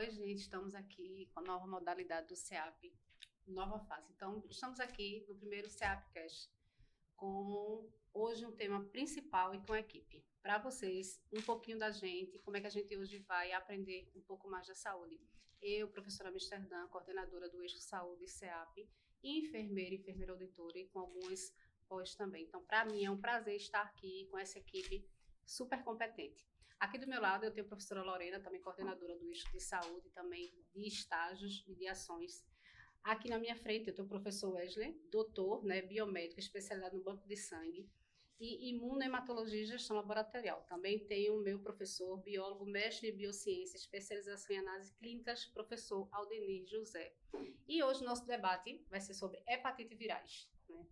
Oi, gente, estamos aqui com a nova modalidade do CEAP, nova fase. Então, estamos aqui no primeiro CEAPcast com hoje um tema principal e com a equipe. Para vocês, um pouquinho da gente, como é que a gente hoje vai aprender um pouco mais da saúde. Eu, professora Amsterdã, coordenadora do Eixo Saúde CEAP, e enfermeira auditora e com algumas pós também. Então, para mim é um prazer estar aqui com essa equipe super competente. Aqui do meu lado eu tenho a professora Lorena, também coordenadora do Eixo de Saúde, também de estágios e de ações. Aqui na minha frente eu tenho o professor Wesley, doutor, biomédico, especializado no banco de sangue e imunohematologia e gestão laboratorial. Também tenho o meu professor, biólogo, mestre em biociência, especialização em análises clínicas, professor Aldenir José. E hoje o nosso debate vai ser sobre hepatite virais, né?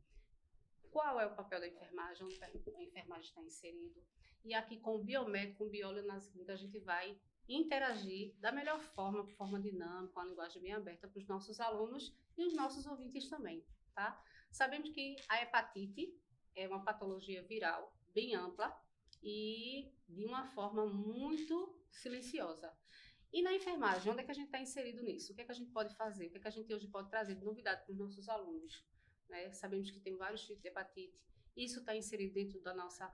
Qual é o papel da enfermagem, onde a enfermagem está inserido. E aqui com o biomédico, com o biólogo nas clínicas, a gente vai interagir da melhor forma, de forma dinâmica, com a linguagem bem aberta para os nossos alunos e os nossos ouvintes também, tá? Sabemos que a hepatite é uma patologia viral bem ampla e de uma forma muito silenciosa. E na enfermagem, onde é que a gente está inserido nisso? O que é que a gente pode fazer? O que é que a gente hoje pode trazer de novidade para os nossos alunos? Né? Sabemos que tem vários tipos de hepatite. Isso está inserido dentro da nossa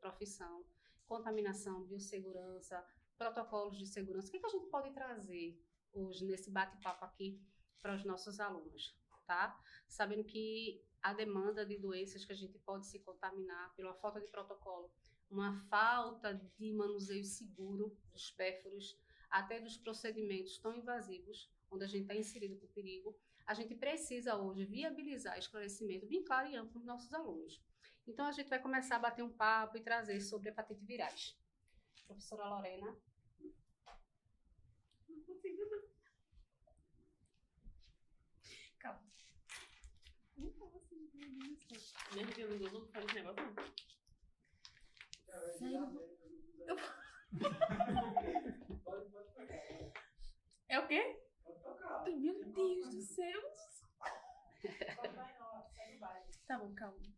profissão. Contaminação, biossegurança, protocolos de segurança. O que é que a gente pode trazer hoje nesse bate-papo aqui para os nossos alunos? Tá? Sabendo que a demanda de doenças que a gente pode se contaminar pela falta de protocolo, uma falta de manuseio seguro dos pérfuros, até dos procedimentos tão invasivos, onde a gente está inserido com perigo, a gente precisa hoje viabilizar esclarecimento bem claro e amplo para os nossos alunos. Então, a gente vai começar a bater um papo e trazer sobre hepatite virais. Professora Lorena. Não consigo, não. Calma. Não posso, não. Minha filha não gostou de fazer esse negócio, não. Sério? Pode tocar. É o quê? Pode tocar. Meu Deus do céu. Sai do baile. Tá bom, calma.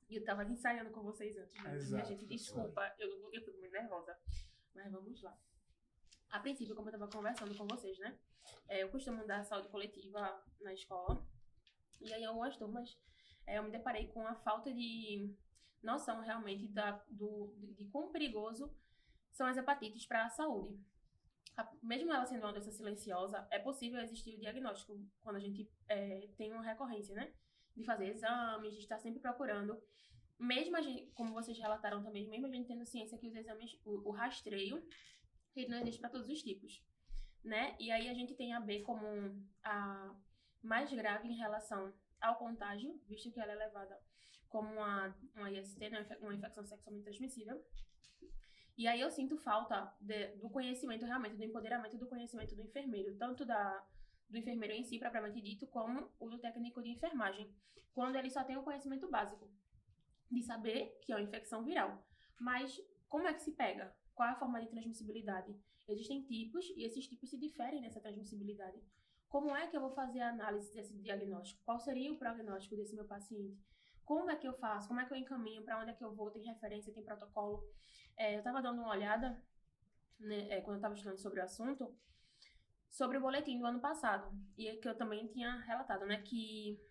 Eu tava ensaiando com vocês antes, né? Exato. Minha gente, desculpa, eu fico muito nervosa. Mas vamos lá. A princípio, como eu tava conversando com vocês, né? Eu costumo dar saúde coletiva na escola. E aí, algumas turmas, eu me deparei com a falta de noção realmente de quão perigoso são as hepatites para a saúde. Mesmo ela sendo uma doença silenciosa, é possível existir o diagnóstico quando a gente tem uma recorrência, né? De fazer exames, de estar sempre procurando. Mesmo a gente, como vocês relataram também, mesmo a gente tendo ciência que os exames, o rastreio, ele não existe para todos os tipos, né? E aí a gente tem a B como a mais grave em relação ao contágio, visto que ela é levada como uma IST, né? Uma infecção sexualmente transmissível. E aí eu sinto falta do conhecimento realmente, do empoderamento do conhecimento do enfermeiro, tanto do enfermeiro em si, propriamente dito, como o do técnico de enfermagem, quando ele só tem o conhecimento básico de saber que é uma infecção viral. Mas como é que se pega? Qual é a forma de transmissibilidade? Existem tipos e esses tipos se diferem nessa transmissibilidade. Como é que eu vou fazer a análise desse diagnóstico? Qual seria o prognóstico desse meu paciente? Como é que eu faço? Como é que eu encaminho? Para onde é que eu vou? Tem referência? Tem protocolo? Eu estava dando uma olhada, né, quando eu estava estudando sobre o assunto, sobre o boletim do ano passado. E que eu também tinha relatado, né, que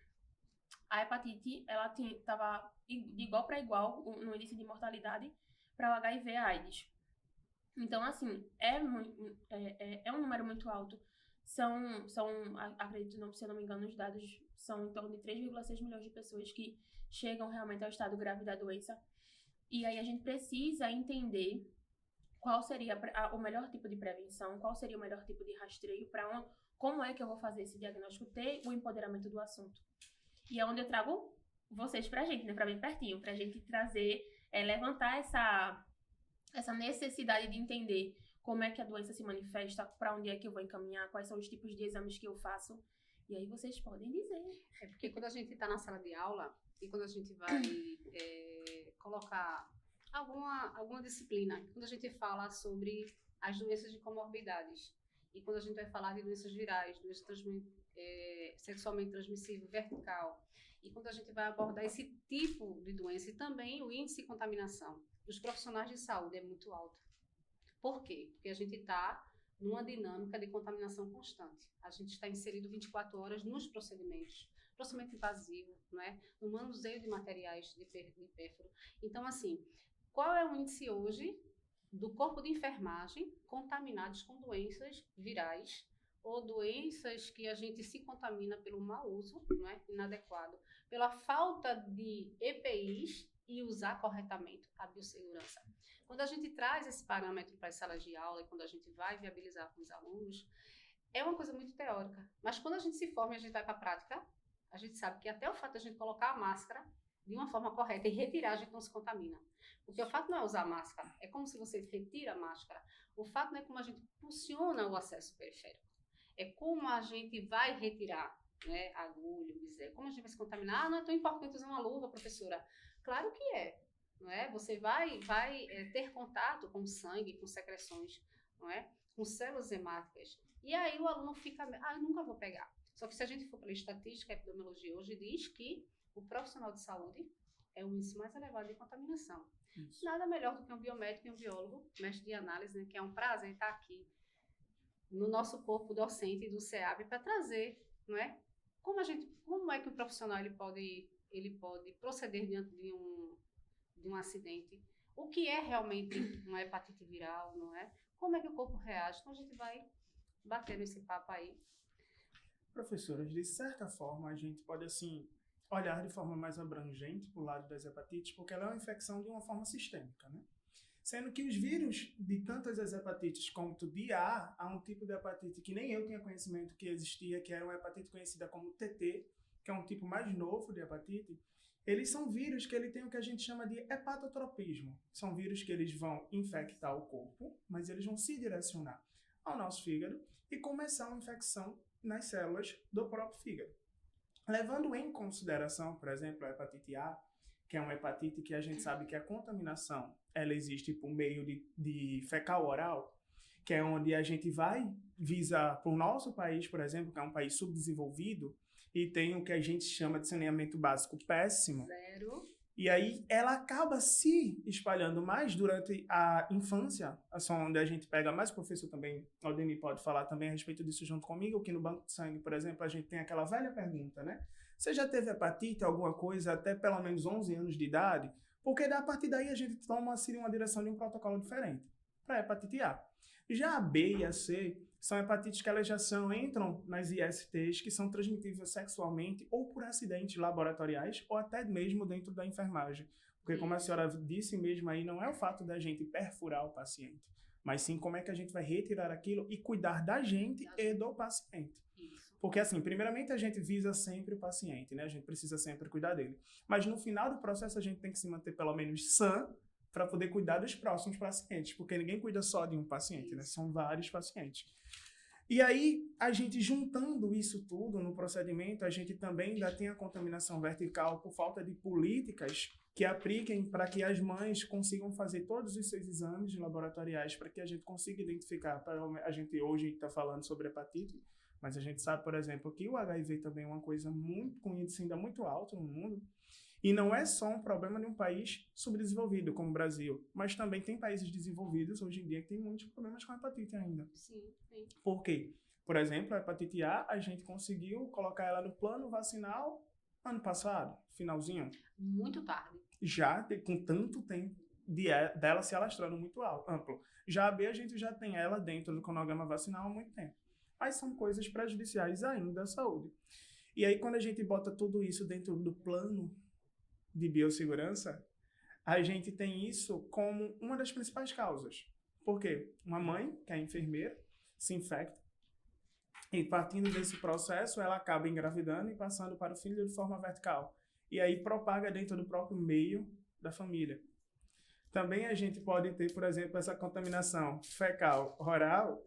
a hepatite, ela estava de igual para igual no índice de mortalidade para o HIV e a AIDS. Então, assim, é um número muito alto. Acredito, se eu não me engano, os dados são em torno de 3,6 milhões de pessoas que chegam realmente ao estado grave da doença. E aí a gente precisa entender qual seria o melhor tipo de prevenção, qual seria o melhor tipo de rastreio, como é que eu vou fazer esse diagnóstico, ter o empoderamento do assunto. E é onde eu trago vocês pra gente, né, pra bem pertinho, pra gente trazer, levantar essa necessidade de entender como é que a doença se manifesta, para onde é que eu vou encaminhar, quais são os tipos de exames que eu faço. E aí vocês podem dizer. É porque quando a gente está na sala de aula e quando a gente vai colocar alguma disciplina, quando a gente fala sobre as doenças de comorbidades e quando a gente vai falar de doenças virais, doenças sexualmente transmissível, vertical, e quando a gente vai abordar esse tipo de doença e também o índice de contaminação dos profissionais de saúde é muito alto. Por quê? Porque a gente está numa dinâmica de contaminação constante. A gente está inserido 24 horas nos procedimentos, procedimento invasivo, não é? No manuseio de materiais de pérfuro. Então, assim, qual é o índice hoje do corpo de enfermagem contaminados com doenças virais ou doenças que a gente se contamina pelo mau uso, não é? Inadequado, pela falta de EPIs e usar corretamente a biossegurança. Quando a gente traz esse parâmetro para as salas de aula e quando a gente vai viabilizar com os alunos, é uma coisa muito teórica. Mas quando a gente se forma e a gente vai para a prática, a gente sabe que até o fato de a gente colocar a máscara de uma forma correta e retirar, a gente não se contamina. Porque o fato não é usar máscara, é como se você retira a máscara. O fato não é como a gente impulsiona o acesso periférico. É como a gente vai retirar, né, agulha, biseira. Como a gente vai se contaminar? Ah, não é tão importante usar uma luva, professora. Claro que é. Não é? Você vai ter contato com sangue, com secreções, não é? Com células hemáticas. E aí o aluno fica, eu nunca vou pegar. Só que se a gente for pela estatística, a epidemiologia hoje diz que o profissional de saúde é o índice mais elevado de contaminação. Isso. Nada melhor do que um biomédico e um biólogo, mestre de análise, né, que é um prazer estar aqui no nosso corpo docente do SEAB para trazer, não é? Como é que um profissional ele pode proceder diante de um acidente? O que é realmente uma hepatite viral, não é? Como é que o corpo reage? Então a gente vai bater nesse papo aí. Professoras, de certa forma a gente pode assim olhar de forma mais abrangente para o lado das hepatites, porque ela é uma infecção de uma forma sistêmica, né? Sendo que os vírus de tantas as hepatites quanto de A, há um tipo de hepatite que nem eu tinha conhecimento que existia, que era uma hepatite conhecida como TT, que é um tipo mais novo de hepatite. Eles são vírus que ele tem o que a gente chama de hepatotropismo. São vírus que eles vão infectar o corpo, mas eles vão se direcionar ao nosso fígado e começar uma infecção nas células do próprio fígado. Levando em consideração, por exemplo, a hepatite A, que é uma hepatite que a gente sabe que a contaminação ela existe por meio de fecal oral, que é onde a gente vai visar para o nosso país, por exemplo, que é um país subdesenvolvido, e tem o que a gente chama de saneamento básico péssimo. Zero. E aí ela acaba se espalhando mais durante a infância, onde a gente pega mais. O professor também, Aldeni, pode falar também a respeito disso junto comigo, que no banco de sangue, por exemplo, a gente tem aquela velha pergunta, né? Você já teve hepatite, alguma coisa, até pelo menos 11 anos de idade? Porque a partir daí a gente toma assim, uma direção de um protocolo diferente para a hepatite A. Já a B e a C são hepatites que elas entram nas ISTs, que são transmitíveis sexualmente ou por acidentes laboratoriais ou até mesmo dentro da enfermagem. Porque como a senhora disse mesmo aí, não é o fato da gente perfurar o paciente, mas sim como é que a gente vai retirar aquilo e cuidar da gente e do paciente. Porque assim, primeiramente a gente visa sempre o paciente, né? A gente precisa sempre cuidar dele. Mas no final do processo a gente tem que se manter pelo menos sã para poder cuidar dos próximos pacientes, porque ninguém cuida só de um paciente, né? São vários pacientes. E aí, a gente juntando isso tudo no procedimento, a gente também ainda tem a contaminação vertical por falta de políticas que apliquem para que as mães consigam fazer todos os seus exames laboratoriais, para que a gente consiga identificar. A gente hoje está falando sobre hepatite, mas a gente sabe, por exemplo, que o HIV também é uma coisa muito, com índice ainda muito alto no mundo. E não é só um problema de um país subdesenvolvido, como o Brasil, mas também tem países desenvolvidos hoje em dia que tem muitos problemas com a hepatite ainda. Sim, sim. Por quê? Por exemplo, a hepatite A, a gente conseguiu colocar ela no plano vacinal ano passado, finalzinho. Muito tarde. Já com tanto tempo dela se alastrando muito amplo. Já a B, a gente já tem ela dentro do cronograma vacinal há muito tempo. Mas são coisas prejudiciais ainda à saúde. E aí, quando a gente bota tudo isso dentro do plano de biossegurança, a gente tem isso como uma das principais causas. Por quê? Uma mãe, que é enfermeira, se infecta e partindo desse processo, ela acaba engravidando e passando para o filho de forma vertical. E aí propaga dentro do próprio meio da família. Também a gente pode ter, por exemplo, essa contaminação fecal oral,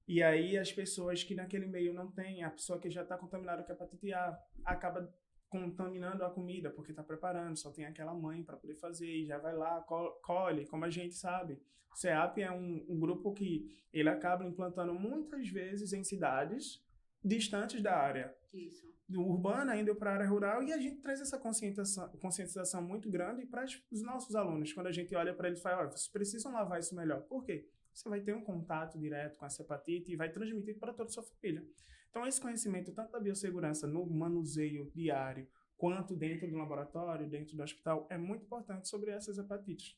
e aí as pessoas que naquele meio não têm, a pessoa que já está contaminada com hepatite A, acaba contaminando a comida, porque está preparando, só tem aquela mãe para poder fazer, e já vai lá, colhe, como a gente sabe. O CEAP é um grupo que ele acaba implantando muitas vezes em cidades, distantes da área Isso. urbana, indo para a área rural, e a gente traz essa conscientização muito grande para os nossos alunos. Quando a gente olha para eles e fala, olha, vocês precisam lavar isso melhor. Por quê? Você vai ter um contato direto com essa hepatite e vai transmitir para toda a sua família. Então, esse conhecimento, tanto da biossegurança no manuseio diário, quanto dentro do laboratório, dentro do hospital, é muito importante sobre essas hepatites.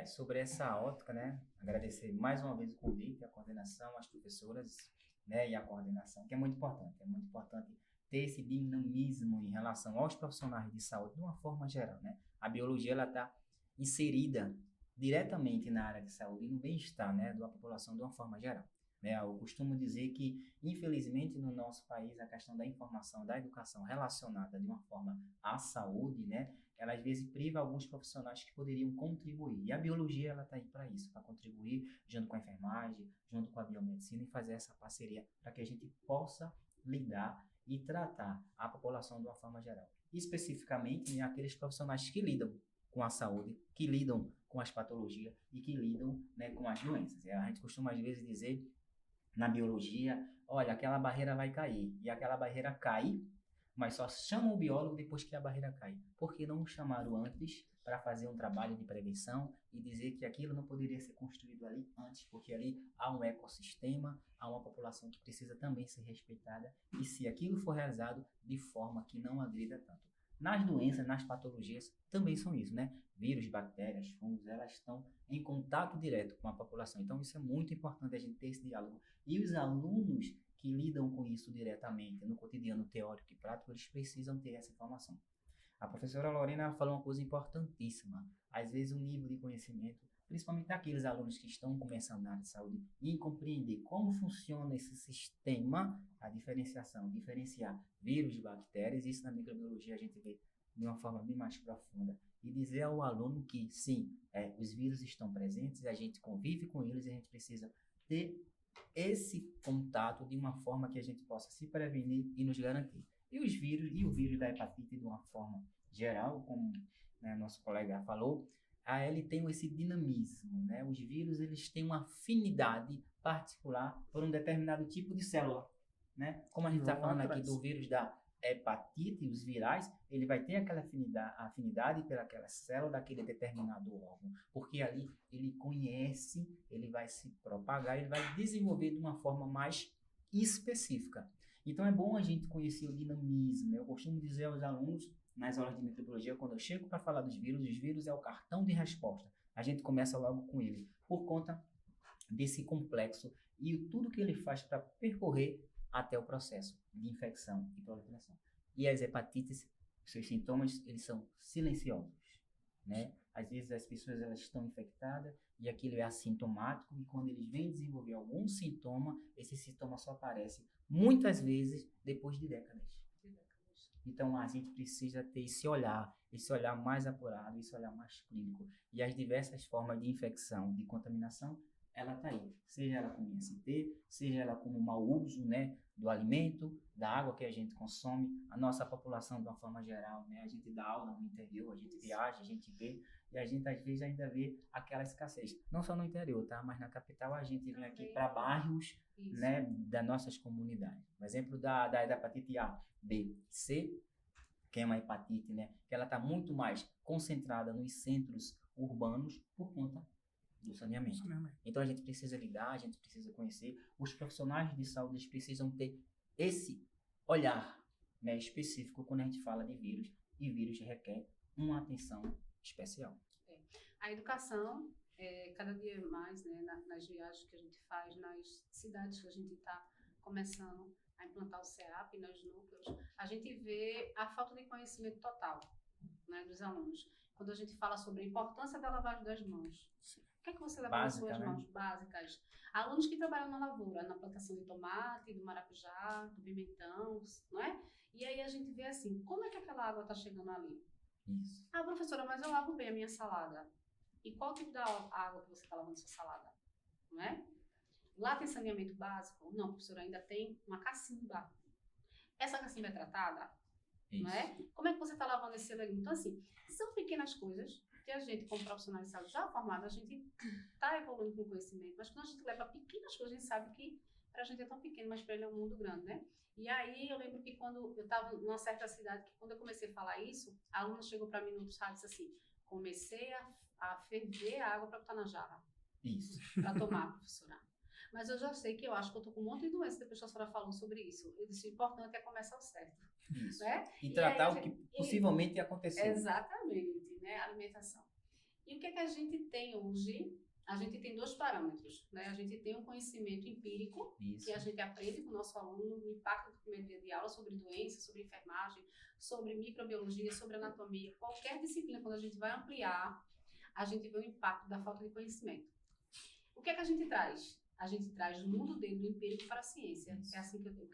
Sobre essa ótica, né? Agradecer mais uma vez o convite, a coordenação, as professoras, né? E a coordenação, que é muito importante. É muito importante ter esse dinamismo em relação aos profissionais de saúde de uma forma geral, né? A biologia, ela está inserida diretamente na área de saúde e no bem-estar, né? Da população de uma forma geral. Né? Eu costumo dizer que, infelizmente, no nosso país, a questão da informação, da educação relacionada de uma forma à saúde, né? Ela às vezes priva alguns profissionais que poderiam contribuir. E a biologia, ela está aí para isso, para contribuir junto com a enfermagem, junto com a biomedicina e fazer essa parceria para que a gente possa lidar e tratar a população de uma forma geral. Especificamente, né, aqueles profissionais que lidam com a saúde, que lidam com as patologias e que lidam, né, com as doenças. A gente costuma às vezes dizer na biologia, olha, aquela barreira vai cair, e aquela barreira cai, mas só chamam o biólogo depois que a barreira cai. Por que não o chamaram antes para fazer um trabalho de prevenção e dizer que aquilo não poderia ser construído ali antes, porque ali há um ecossistema, há uma população que precisa também ser respeitada, e se aquilo for realizado de forma que não agrida tanto. Nas doenças, nas patologias, também são isso, né? Vírus, bactérias, fungos, elas estão em contato direto com a população. Então, isso é muito importante a gente ter esse diálogo. E os alunos que lidam com isso diretamente no cotidiano teórico e prático, eles precisam ter essa informação. A professora Lorena falou uma coisa importantíssima. Às vezes, o nível de conhecimento, principalmente daqueles alunos que estão começando na área de saúde, em compreender como funciona esse sistema, a diferenciação, diferenciar vírus de bactérias, isso na microbiologia a gente vê de uma forma bem mais profunda. E dizer ao aluno que, sim, os vírus estão presentes, a gente convive com eles e a gente precisa ter esse contato de uma forma que a gente possa se prevenir e nos garantir. E os vírus, e o vírus da hepatite de uma forma geral, como, né, nosso colega falou, ele tem esse dinamismo, né? Os vírus, eles têm uma afinidade particular por um determinado tipo de célula, né? Como a gente está falando aqui do vírus da hepatite, os virais, ele vai ter aquela afinidade pelaquela célula daquele determinado órgão, porque ali ele conhece, ele vai se propagar, ele vai desenvolver de uma forma mais específica. Então é bom a gente conhecer o dinamismo, né? Eu costumo dizer aos alunos, nas aulas de microbiologia, quando eu chego para falar dos vírus, os vírus é o cartão de resposta. A gente começa logo com ele, por conta desse complexo e tudo que ele faz para percorrer até o processo de infecção e proliferação. E as hepatites, seus sintomas, eles são silenciosos, né? Às vezes as pessoas elas estão infectadas e aquilo é assintomático e quando eles vêm desenvolver algum sintoma, esse sintoma só aparece muitas vezes depois de décadas. Então a gente precisa ter esse olhar mais apurado, esse olhar mais clínico. E as diversas formas de infecção, de contaminação, ela está aí. Seja ela como IST, seja ela como mau uso, né, do alimento, da água que a gente consome, a nossa população de uma forma geral, né, a gente dá aula no interior, a gente viaja, a gente vê, e a gente às vezes ainda vê aquela escassez. Não só no interior, tá? Mas na capital a gente vem aqui para bairros, né, das nossas comunidades. Um exemplo da hepatite A, B, C, que é uma hepatite, né, que ela está muito mais concentrada nos centros urbanos por conta do saneamento. Então a gente precisa lidar, a gente precisa conhecer. Os profissionais de saúde eles precisam ter esse olhar, né, específico quando a gente fala de vírus. E vírus requer uma atenção especial. A educação, cada dia mais, né, nas viagens que a gente faz, nas cidades que a gente está começando a implantar o CEAP, nos núcleos, a gente vê a falta de conhecimento total, né, dos alunos. Quando a gente fala sobre a importância da lavagem das mãos. O que é que você leva nas suas mãos básicas? Alunos que trabalham na lavoura, na plantação de tomate, do maracujá, do pimentão, não é? E aí a gente vê assim, como é que aquela água está chegando ali? Isso. Ah, professora, mas eu lavo bem a minha salada. E qual tipo de água que você está lavando a sua salada? Não é? Lá tem saneamento básico? Não, professora, ainda tem uma cacimba. Essa cacimba é tratada? Isso. Não é? Como é que você está lavando esse elemento? Então, assim, são pequenas coisas que a gente, como profissional de saúde já formado, a gente está evoluindo com conhecimento, mas quando a gente leva pequenas coisas, a gente sabe que pra gente é tão pequeno, mas pra ele é um mundo grande, né? E aí eu lembro que quando eu estava numa certa cidade, que quando eu comecei a falar isso, a aluna chegou para mim no chat e disse assim, comecei a ferver a água para botar na jarra. Isso. Para tomar, professora. Mas eu já sei que eu acho que eu tô com um monte de doença, depois que a senhora falou sobre isso. Eu disse, o importante é começar o certo. Isso. Né? E tratar aí, o que possivelmente aconteceu. Exatamente, né? Alimentação. E o que é que a gente tem hoje? A gente tem 2 parâmetros, né? A gente tem um conhecimento empírico, Isso. que a gente aprende com o nosso aluno, o impacto do primeiro dia de aula sobre doença, sobre enfermagem, sobre microbiologia, sobre anatomia. Qualquer disciplina, quando a gente vai ampliar, a gente vê o impacto da falta de conhecimento. O que é que a gente traz? A gente traz o mundo dentro do empírico para a ciência. Isso. É assim que eu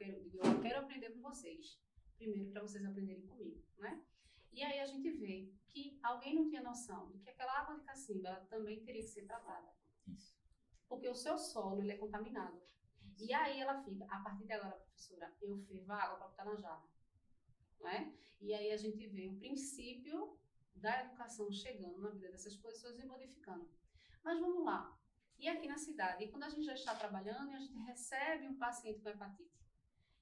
quero aprender com vocês. Primeiro, para vocês aprenderem comigo, né? E aí a gente vê que alguém não tinha noção de que aquela água de cacimba também teria que ser tratada. Isso. Porque o seu solo, ele é contaminado. E aí ela fica, a partir de agora, professora, eu fervo a água para botar na jarra. Não é? E aí a gente vê o princípio da educação chegando na vida dessas pessoas e modificando. Mas vamos lá. E aqui na cidade, quando a gente já está trabalhando e a gente recebe um paciente com hepatite,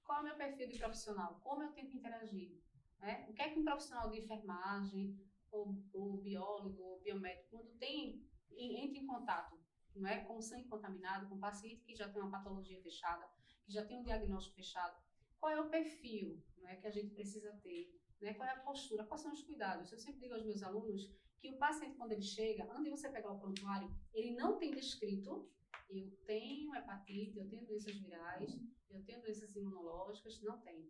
qual é o meu perfil de profissional? Como eu tenho que interagir? Né? O que é que um profissional de enfermagem, ou biólogo, ou biomédico, quando entra em contato, não é, com sangue contaminado, com paciente que já tem uma patologia fechada, que já tem um diagnóstico fechado, qual é o perfil, não é, que a gente precisa ter? Né? Qual é a postura? Quais são os cuidados? Eu sempre digo aos meus alunos que o paciente, quando ele chega, antes de você pegar o prontuário, ele não tem descrito, eu tenho hepatite, eu tenho doenças virais, eu tenho doenças imunológicas, não tem.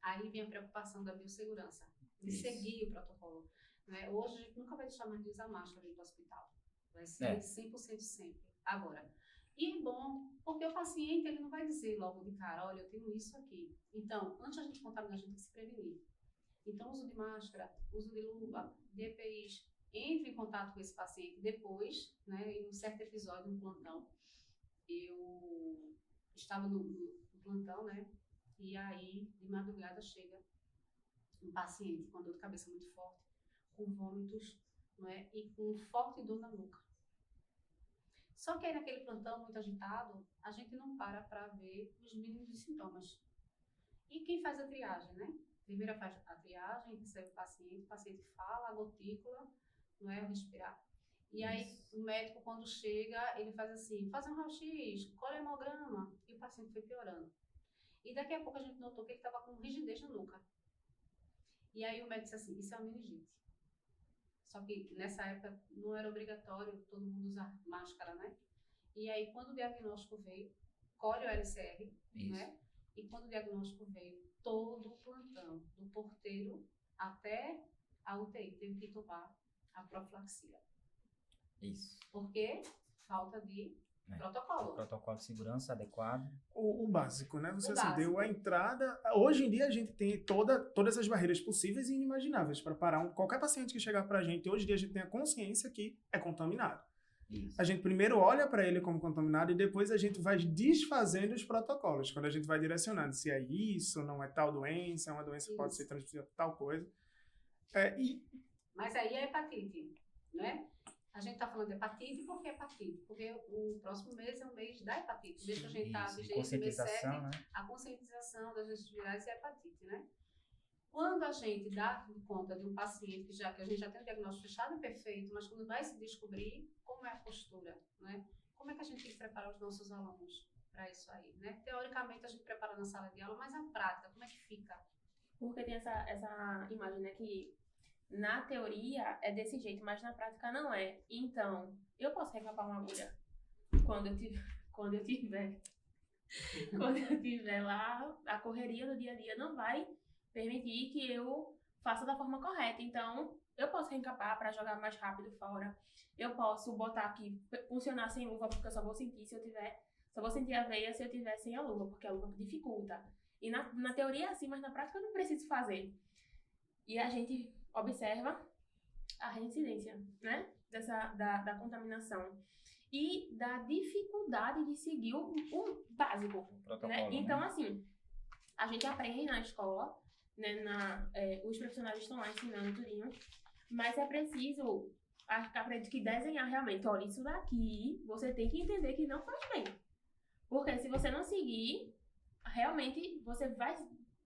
Aí vem a preocupação da biossegurança, de seguir o protocolo. Né? Hoje, a gente nunca vai deixar mais de usar máscara dentro do hospital. Vai ser 100% sempre. Agora, e é bom, porque o paciente, ele não vai dizer logo de cara, olha, eu tenho isso aqui. Então, antes a gente contaminar, a gente tem que se prevenir. Então, uso de máscara, uso de luva, de EPIs, entre em contato com esse paciente depois, né, em um certo episódio, no plantão, eu estava no plantão, né, e aí, de madrugada, chega um paciente com dor de cabeça muito forte, com vômitos, não é, e com forte dor na nuca. Só que aí, naquele plantão muito agitado, a gente não para ver os mínimos sintomas. E quem faz a triagem, né? Primeiro faz a triagem, recebe o paciente fala, a gotícula, não é, o respirar. E aí, o médico, quando chega, ele faz assim, faz um raio-x, colhe hemograma, e o paciente foi piorando. E daqui a pouco a gente notou que ele estava com rigidez na nuca. E aí o médico disse assim, isso é uma meningite. Só que nessa época não era obrigatório todo mundo usar máscara, né? E aí quando o diagnóstico veio, colhe o LCR, né? E quando o diagnóstico veio, todo o plantão, do porteiro até a UTI, teve que tomar a profilaxia. Isso. Porque falta de protocolo. Protocolo de segurança adequado. O básico, né? Você O assim, deu a entrada. Hoje em dia a gente tem todas as barreiras possíveis e inimagináveis para parar qualquer paciente que chegar para a gente. Hoje em dia a gente tem a consciência que é contaminado. Isso. A gente primeiro olha para ele como contaminado e depois a gente vai desfazendo os protocolos. Quando a gente vai direcionando se é isso, não é tal doença, é uma doença que pode ser transmitida por tal coisa. Mas aí é hepatite, né? A gente está falando de hepatite, por que hepatite? Porque o próximo mês é o mês da hepatite. O mês que a gente está vigente, mês 7, né? a conscientização das doenças virais e a hepatite, né? Quando a gente dá conta de um paciente que a gente já tem um diagnóstico fechado, é perfeito, mas quando vai se descobrir, como é a postura, né? Como é que a gente tem que preparar os nossos alunos para isso aí, né? Teoricamente, a gente prepara na sala de aula, mas a prática, como é que fica? Porque tem essa imagem, né, que na teoria é desse jeito, mas na prática não é. Então, eu posso recapar uma agulha quando eu tiver lá, a correria do dia a dia não vai permitir que eu faça da forma correta. Então, eu posso reencapar para jogar mais rápido fora. Eu posso botar aqui, funcionar sem luva, porque eu só vou sentir a veia se eu tiver sem a luva, porque a luva dificulta. E na teoria é assim, mas na prática eu não preciso fazer. E a gente observa a reincidência, né, da contaminação e da dificuldade de seguir o básico, protocolo, né? Então, assim, a gente aprende na escola, né, os profissionais estão lá ensinando tudinho, mas é preciso, acredito que desenhar realmente, olha, isso daqui você tem que entender que não faz bem. Porque se você não seguir, realmente você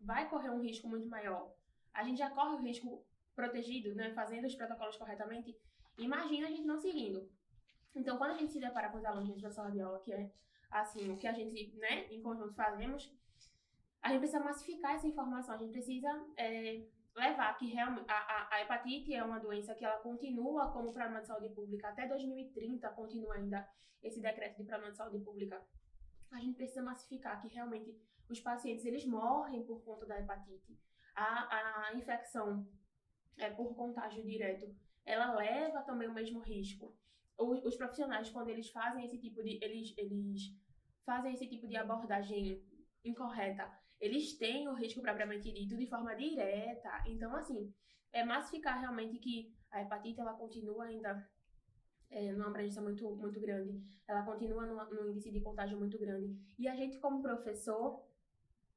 vai correr um risco muito maior. A gente já corre o risco protegido, né, fazendo os protocolos corretamente. Imagina a gente não seguindo. Então, quando a gente se depara com os alunos dentro da sala de aula, que é assim, o que a gente, né, em conjunto fazemos, a gente precisa massificar essa informação, a gente precisa levar que realmente a hepatite é uma doença que ela continua como problema de saúde pública. Até 2030 continua ainda esse decreto de problema de saúde pública. A gente precisa massificar que realmente os pacientes, eles morrem por conta da hepatite. A infecção por contágio direto, ela leva também o mesmo risco. Os profissionais, quando eles fazem esse tipo de eles fazem esse tipo de abordagem incorreta, eles têm o risco propriamente dito de forma direta. Então, assim, massificar realmente que a hepatite ela continua ainda numa abrangência muito, muito grande, ela continua num índice de contágio muito grande. E a gente, como professor,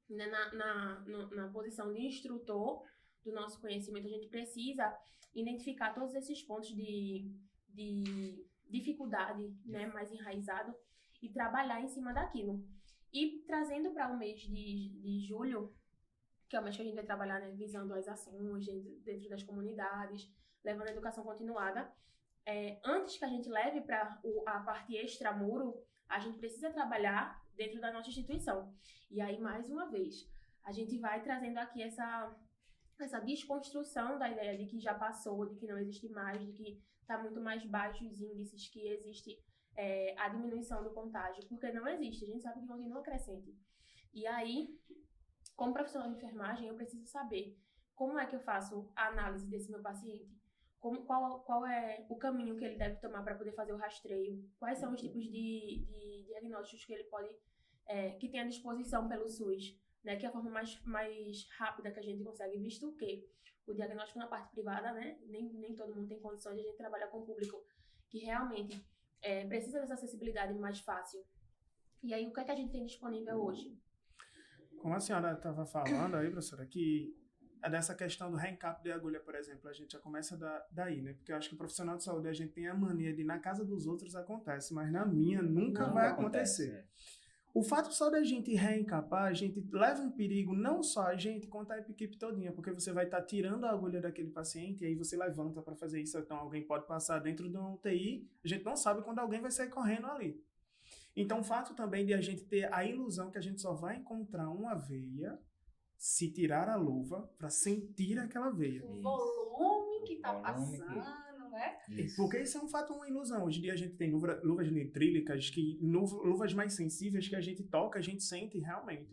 né, na posição de instrutor do nosso conhecimento, a gente precisa identificar todos esses pontos de dificuldade, né, mais enraizado e trabalhar em cima daquilo. E trazendo para o mês de julho, que é o mês que a gente vai trabalhar, né, visando as ações dentro das comunidades, levando a educação continuada, antes que a gente leve para a parte extramuro, a gente precisa trabalhar dentro da nossa instituição. E aí, mais uma vez, a gente vai trazendo aqui essa desconstrução da ideia de que já passou, de que não existe mais, de que está muito mais baixo os índices, que existe a diminuição do contágio, porque não existe, a gente sabe que continua crescente. E aí, como profissional de enfermagem, eu preciso saber como é que eu faço a análise desse meu paciente, qual é o caminho que ele deve tomar para poder fazer o rastreio, quais são os tipos de diagnósticos que ele pode, que tem à disposição pelo SUS, né, que é a forma mais rápida que a gente consegue, visto que o diagnóstico na parte privada, né, nem todo mundo tem condições de a gente trabalhar com o público que realmente precisa dessa acessibilidade mais fácil. E aí, o que é que a gente tem disponível hoje? Como a senhora estava falando aí, professora, que é dessa questão do reencap de agulha, por exemplo, a gente já começa daí, né? Porque eu acho que o profissional de saúde, a gente tem a mania de na casa dos outros acontece, mas na minha nunca vai acontecer. O fato só da gente reencapar, a gente leva um perigo não só a gente, quanto a equipe todinha, porque você vai estar tirando a agulha daquele paciente e aí você levanta para fazer isso, então alguém pode passar dentro de uma UTI, a gente não sabe quando alguém vai sair correndo ali. Então, o fato também de a gente ter a ilusão que a gente só vai encontrar uma veia se tirar a luva para sentir aquela veia. O volume que está passando, né? Porque isso é um fato, uma ilusão. Hoje em dia a gente tem luvas nitrílicas, luvas mais sensíveis que a gente toca, a gente sente realmente.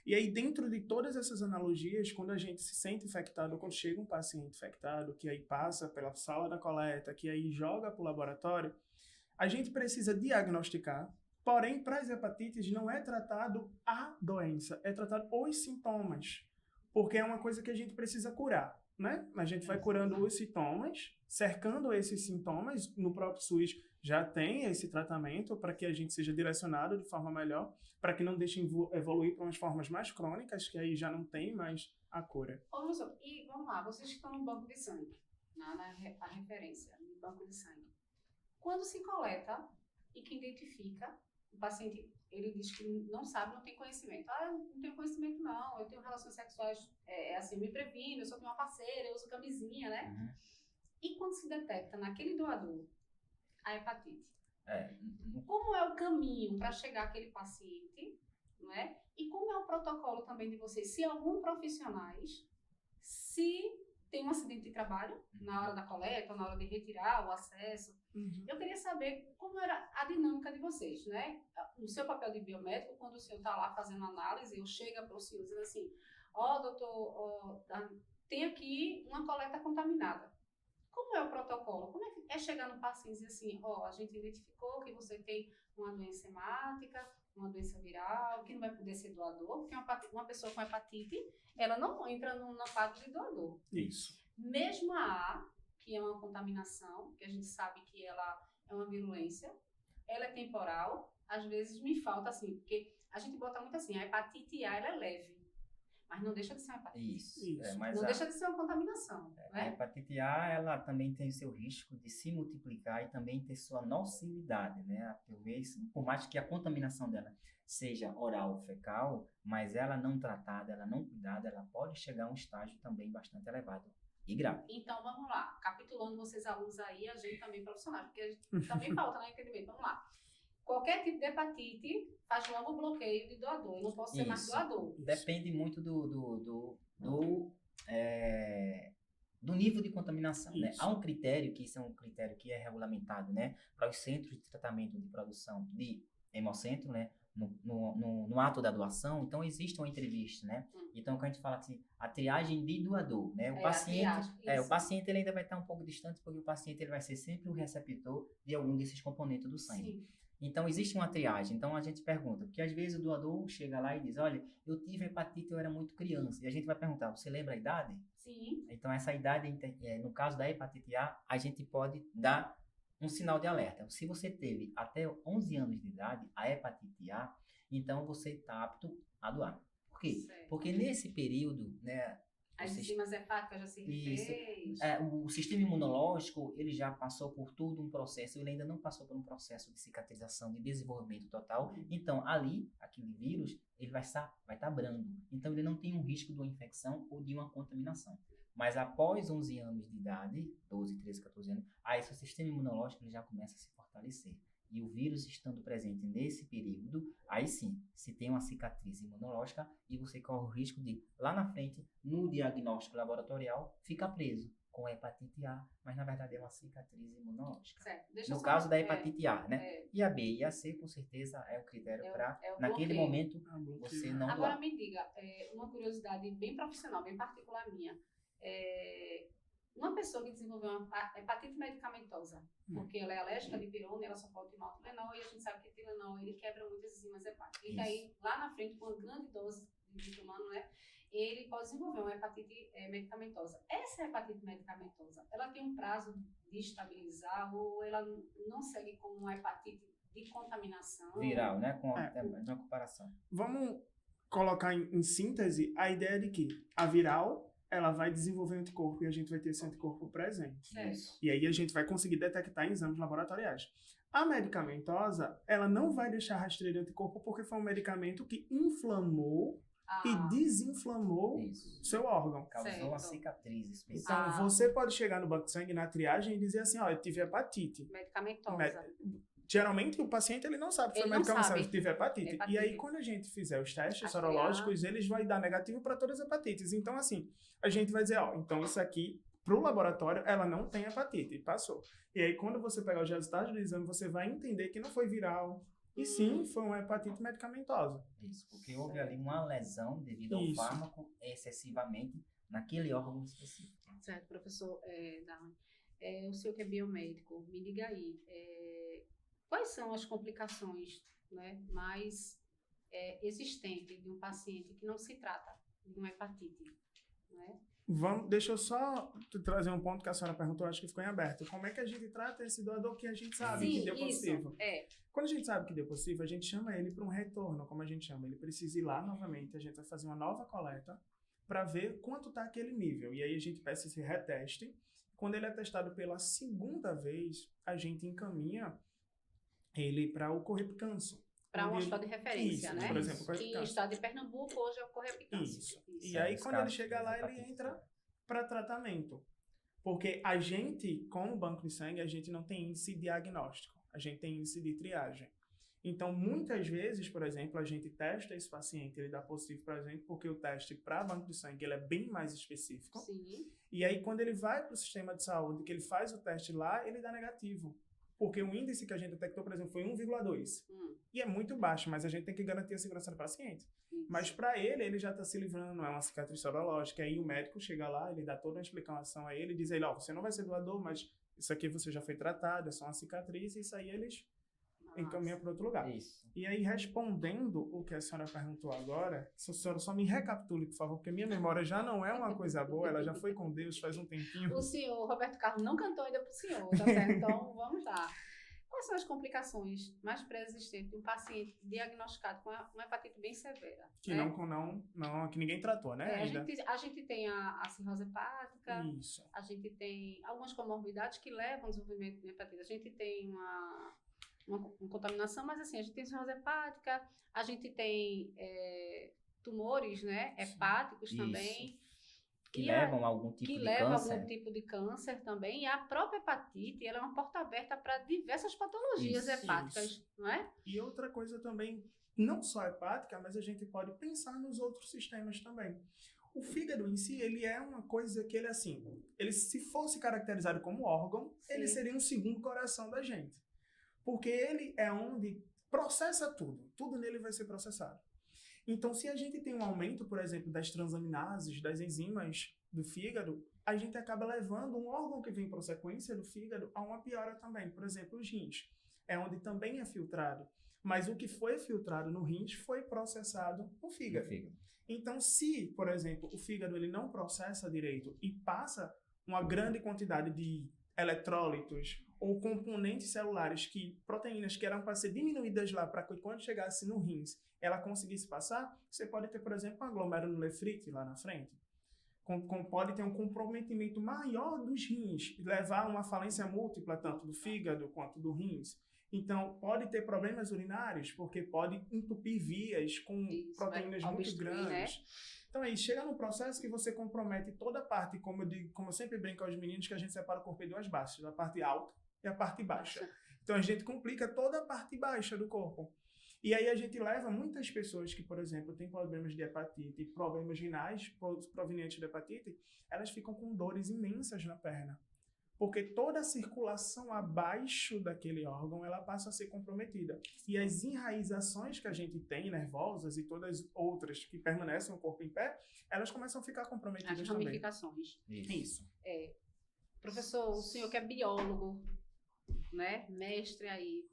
E aí, dentro de todas essas analogias, quando a gente se sente infectado, quando chega um paciente infectado, que aí passa pela sala da coleta, que aí joga para o laboratório, a gente precisa diagnosticar. Porém, para as hepatites não é tratado a doença, é tratado os sintomas, porque é uma coisa que a gente precisa curar, né? A gente vai curando os sintomas, cercando esses sintomas, no próprio SUS já tem esse tratamento para que a gente seja direcionado de forma melhor, para que não deixe evoluir para umas formas mais crônicas, que aí já não tem mais a cura. Ô, professor, e vamos lá, vocês estão no banco de sangue, a referência, no banco de sangue. Quando se coleta e que identifica, o paciente, ele diz que não sabe, não tem conhecimento. Ah, eu não tenho conhecimento não, eu tenho relações sexuais, assim, me previno, eu só tenho uma parceira, eu uso camisinha, né? Uhum. E quando se detecta naquele doador a hepatite, como é o caminho para chegar àquele paciente, não é? E como é o protocolo também de vocês, se alguns profissionais, se tem um acidente de trabalho na hora da coleta, na hora de retirar o acesso. Eu queria saber como era a dinâmica de vocês, né? O seu papel de biomédico, quando o senhor está lá fazendo análise, eu chego para o senhor dizendo assim, doutor, tem aqui uma coleta contaminada. Como é o protocolo? Como é chegar no paciente e dizer assim, a gente identificou que você tem uma doença hemática, uma doença viral, que não vai poder ser doador, porque uma pessoa com hepatite, ela não entra no quadro de doador. Isso. Mesmo a A, que é uma contaminação, que a gente sabe que ela é uma virulência, ela é temporal, às vezes me falta assim, porque a gente bota muito assim, a hepatite A ela é leve, Mas não deixa de ser uma hepatite. Isso. Isso. Mas Não a, deixa de ser uma contaminação, a né? hepatite A, ela também tem o seu risco de se multiplicar e também ter sua nocividade, né? Talvez, por mais que a contaminação dela seja oral ou fecal, mas ela não tratada, ela não cuidada, ela pode chegar a um estágio também bastante elevado e grave. Então, vamos lá. Capitulando vocês alunos aí, a gente também profissional, porque a gente também falta, né, entendimento. Vamos lá. Qualquer tipo de hepatite faz logo o bloqueio de doador. Eu não posso ser mais Isso. doador. Depende muito do nível de contaminação, né? Isso. Há um critério, que isso é um critério que é regulamentado, né? Para os centros de tratamento de produção de hemocentro, né? No ato da doação, então existe uma entrevista, né? Então, quando a gente fala assim, a triagem de doador, né? O É, a paciente, triagem, o isso. paciente ele ainda vai estar um pouco distante, porque o paciente ele vai ser sempre o receptor de algum desses componentes do sangue. Sim. Então, existe uma triagem. Então, a gente pergunta, porque às vezes o doador chega lá e diz, olha, eu tive hepatite, eu era muito criança. E a gente vai perguntar, você lembra a idade? Sim. Então, essa idade, no caso da hepatite A gente pode dar um sinal de alerta. Se você teve até 11 anos de idade a hepatite A, então você está apto a doar. Por quê? Certo. Porque nesse período, né, As Vocês- enzimas hepáticas já se Isso. refez. o sistema imunológico, ele já passou por todo um processo, ele ainda não passou por um processo de cicatrização, de desenvolvimento total. Então, ali, aquele vírus, ele vai estar brando. Então, ele não tem um risco de uma infecção ou de uma contaminação. Mas após 11 anos de idade, 12, 13, 14 anos, aí seu sistema imunológico ele já começa a se fortalecer. E o vírus estando presente nesse período, aí sim, se tem uma cicatriz imunológica e você corre o risco de, lá na frente, no diagnóstico laboratorial, ficar preso com a hepatite A, mas na verdade é uma cicatriz imunológica. Certo. Deixa eu No só- caso da hepatite A, né? é, E a B e a C, com certeza, é o critério É o- para, é o naquele bloqueio. momento, Ah, bloqueio. você não Agora doar. me diga, uma curiosidade bem profissional, bem particular minha. Uma pessoa que desenvolveu uma hepatite medicamentosa, porque ela é alérgica de pirona, ela só pode tomar o Tilenol, e a gente sabe que o Tilenol ele quebra muitas enzimas hepáticas. E Isso. aí, lá na frente, com uma grande dose de tomando, né, ele pode desenvolver uma hepatite medicamentosa. Essa hepatite medicamentosa, ela tem um prazo de estabilizar ou ela não segue como uma hepatite de contaminação? Viral, né? Com É. uma comparação. Vamos colocar em síntese a ideia de que a viral ela vai desenvolver anticorpo e a gente vai ter esse anticorpo presente. Certo. Isso. E aí a gente vai conseguir detectar em exames laboratoriais. A medicamentosa, ela não vai deixar rastreio de anticorpo porque foi um medicamento que inflamou e desinflamou Isso. seu órgão. Causou uma Certo. cicatriz específica. Então, Ah. você pode chegar no banco de sangue na triagem e dizer assim, ó, eu tive hepatite. Medicamentosa. Geralmente o paciente ele não sabe que foi Ele não medicamento, sabe. sabe que teve hepatite. Hepatite. E aí quando a gente fizer os testes A sorológicos, eles vão dar negativo para todas as hepatites. Então assim, a gente vai dizer, ó, então isso aqui pro laboratório ela não tem hepatite, e passou. E aí quando você pegar os resultados do exame, você vai entender que não foi viral, e sim, foi uma hepatite medicamentosa. Isso, porque houve ali uma lesão devido ao Isso. fármaco excessivamente naquele órgão específico. Certo, professor Darwin. O senhor que é biomédico, me diga aí, quais são as complicações, né, mais existentes de um paciente que não se trata de uma hepatite, né? Deixa eu só trazer um ponto que a senhora perguntou, acho que ficou em aberto. Como é que a gente trata esse doador que a gente sabe que deu positivo? Quando a gente sabe que deu positivo, a gente chama ele para um retorno, como a gente chama. Ele precisa ir lá novamente, a gente vai fazer uma nova coleta para ver quanto está aquele nível. E aí a gente peça esse reteste. Quando ele é testado pela segunda vez, a gente encaminha ele para o Correpicâncio. Para um Onde hospital de referência, Isso, né? por exemplo, Que Correpicâncio. no estado de Pernambuco hoje é o Correpicâncio. Isso. Isso. E aí, Os quando ele casos chega das lá, ele hepatites, entra né? para tratamento. Porque a gente, como banco de sangue, a gente não tem índice diagnóstico. A gente tem índice de triagem. Então, muitas vezes, por exemplo, a gente testa esse paciente, ele dá positivo para a gente, porque o teste para banco de sangue ele é bem mais específico. Sim. E aí, quando ele vai para o sistema de saúde, que ele faz o teste lá, ele dá negativo. Porque o índice que a gente detectou, por exemplo, foi 1,2. E é muito baixo, mas a gente tem que garantir a segurança do paciente. Isso. Mas para ele já está se livrando, não é uma cicatriz sorológica. Aí o médico chega lá, ele dá toda uma explicação a ele, diz a ele, ó, você não vai ser doador, mas isso aqui você já foi tratado, é só uma cicatriz, e isso aí eles encaminham para outro lugar. Isso. E aí, respondendo o que a senhora perguntou agora, se a senhora só me recapitule, por favor, porque minha memória já não é uma coisa boa, ela já foi com Deus faz um tempinho. O senhor, Roberto Carlos, não cantou ainda pro senhor, tá certo? Então, vamos lá. Quais são as complicações mais pré-existentes de um paciente diagnosticado com uma hepatite bem severa? Que né? que ninguém tratou, né? A Ainda. gente tem a cirrose hepática, Isso. a gente tem algumas comorbidades que levam ao desenvolvimento de hepatite. A gente tem uma contaminação, mas assim, a gente tem cirrose hepática, a gente tem tumores, né, hepáticos Isso. também. Que E levam a algum tipo que de leva a câncer. algum tipo de câncer também. E a própria hepatite, ela é uma porta aberta para diversas patologias Isso, hepáticas, não é? E outra coisa também, não só hepática, mas a gente pode pensar nos outros sistemas também. O fígado em si, ele é uma coisa que ele, assim, ele se fosse caracterizado como órgão, ele Sim. seria um segundo coração da gente. Porque ele é onde processa tudo. Tudo nele vai ser processado. Então, se a gente tem um aumento, por exemplo, das transaminases, das enzimas do fígado, a gente acaba levando um órgão que vem por sequência do fígado a uma piora também. Por exemplo, os rins. É onde também é filtrado. Mas o que foi filtrado no rins foi processado no fígado. Então, se, por exemplo, o fígado ele não processa direito e passa uma grande quantidade de eletrólitos ou componentes celulares, proteínas que eram para ser diminuídas lá para que quando chegasse no rins ela conseguisse passar, você pode ter, por exemplo, uma glomerulonefrite lá na frente. Pode ter um comprometimento maior dos rins, levar a uma falência múltipla, tanto do fígado quanto do rins. Então, pode ter problemas urinários, porque pode entupir vias com proteínas muito obstruir, grandes. né? Então, aí, chega num processo que você compromete toda a parte, como eu sempre brinco aos meninos, que a gente separa o corpo em duas partes, a parte alta e a parte baixa. Então, a gente complica toda a parte baixa do corpo. E aí, a gente leva muitas pessoas que, por exemplo, têm problemas de hepatite, problemas renais provenientes da hepatite, elas ficam com dores imensas na perna. Porque toda a circulação abaixo daquele órgão, ela passa a ser comprometida. E as enraizações que a gente tem, nervosas e todas as outras que permanecem no corpo em pé, elas começam a ficar comprometidas As também. ramificações. Isso. Professor, o senhor que é biólogo, né, mestre aí,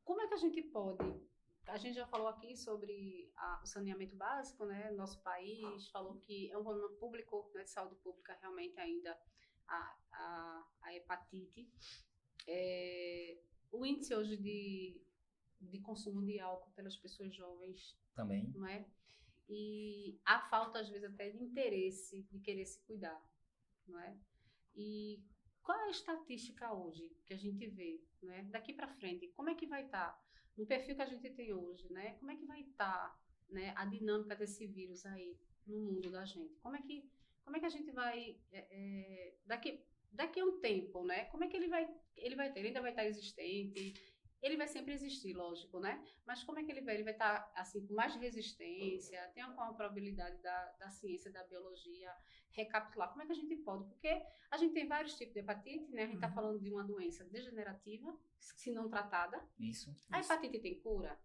como é que a gente pode... A gente já falou aqui sobre o saneamento básico, né? Nosso país falou que é um problema público, né, de saúde pública, realmente ainda a hepatite. O índice hoje de consumo de álcool pelas pessoas jovens Também. não é? E a falta, às vezes, até de interesse de querer se cuidar, não é? E qual é a estatística hoje que a gente vê, né? Daqui para frente, como é que vai estar no perfil que a gente tem hoje, né? Como é que vai estar, né, a dinâmica desse vírus aí no mundo da gente? Como é que a gente vai daqui a um tempo, né? Como é que ele vai ter? Ele ainda vai estar existente? Ele vai sempre existir, lógico, né? Mas como é que ele vai? Ele vai estar, assim, com mais resistência? Tem alguma probabilidade da ciência, da biologia recapitular? Como é que a gente pode? Porque a gente tem vários tipos de hepatite, né? A gente está falando de uma doença degenerativa, se não tratada. Isso. A hepatite tem cura?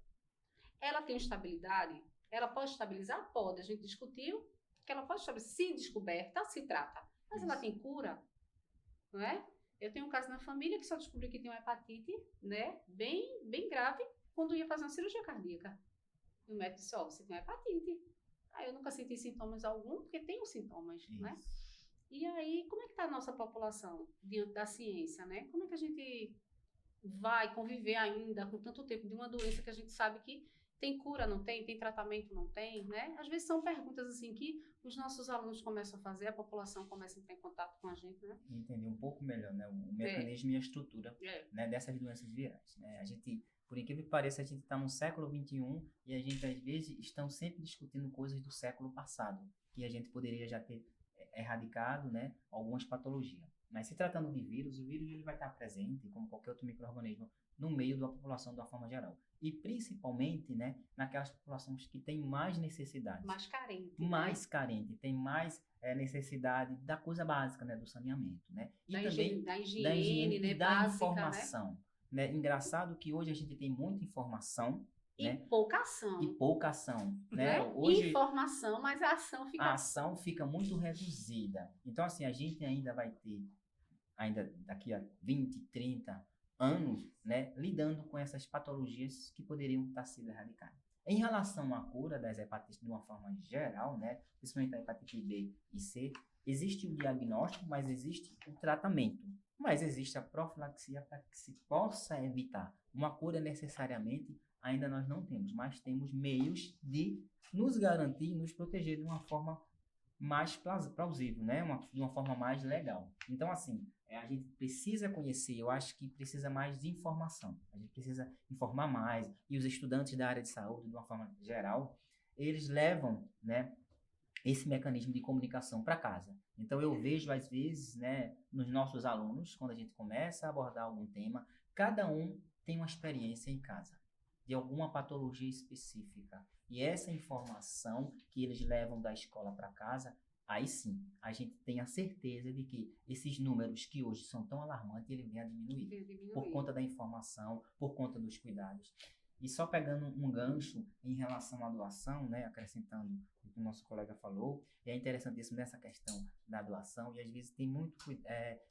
Ela tem estabilidade? Ela pode estabilizar? Pode. A gente discutiu que ela pode estabilizar. Se descoberta, se trata. Mas ela tem cura? Não é? Eu tenho um caso na família que só descobri que tem uma hepatite, né, bem grave, quando ia fazer uma cirurgia cardíaca. E o médico disse, você tem uma hepatite. Aí eu nunca senti sintomas algum, porque tem os sintomas, Isso. né? E aí, como é que está a nossa população diante da ciência, né? Como é que a gente vai conviver ainda com tanto tempo de uma doença que a gente sabe que tem cura, não tem? Tem tratamento, não tem, né? Às vezes são perguntas assim que os nossos alunos começam a fazer, a população começa a entrar em contato com a gente, né? Entender um pouco melhor, né, o mecanismo e a estrutura, né, dessas doenças virais, né? A gente, por incrível que pareça, a gente está no século XXI e a gente, às vezes, estamos sempre discutindo coisas do século passado, que a gente poderia já ter erradicado, né, algumas patologias. Mas se tratando de vírus, o vírus ele vai estar presente, como qualquer outro micro-organismo, no meio da população de uma forma geral. E principalmente, né, naquelas populações que têm mais necessidade. Mais carente. Mais carente, tem mais necessidade da coisa básica, né, do saneamento, né? E Da também higiene, né, e da básica, informação. Né? Engraçado que hoje a gente tem muita informação, E né? pouca ação. E pouca ação, Né? né? Hoje Informação, mas a ação fica... a ação fica muito reduzida. Então, assim, a gente ainda vai ter, ainda daqui a 20, 30 anos, né, lidando com essas patologias que poderiam estar sendo erradicadas. Em relação à cura das hepatites de uma forma geral, né, principalmente a hepatite B e C, existe o diagnóstico, mas existe o tratamento. Mas existe a profilaxia para que se possa evitar. Uma cura necessariamente ainda nós não temos, mas temos meios de nos garantir, nos proteger de uma forma mais plausível, né? De uma forma mais legal. Então, assim, a gente precisa conhecer, eu acho que precisa mais de informação. A gente precisa informar mais. E os estudantes da área de saúde, de uma forma geral, eles levam, né, esse mecanismo de comunicação para casa. Então, eu vejo, às vezes, né, nos nossos alunos, quando a gente começa a abordar algum tema, cada um tem uma experiência em casa, de alguma patologia específica. E essa informação que eles levam da escola para casa, aí sim, a gente tem a certeza de que esses números que hoje são tão alarmantes, ele vem a diminuir. Por conta da informação, por conta dos cuidados. E só pegando um gancho em relação à doação, né, acrescentando o que o nosso colega falou, e é interessantíssimo nessa questão da doação, e às vezes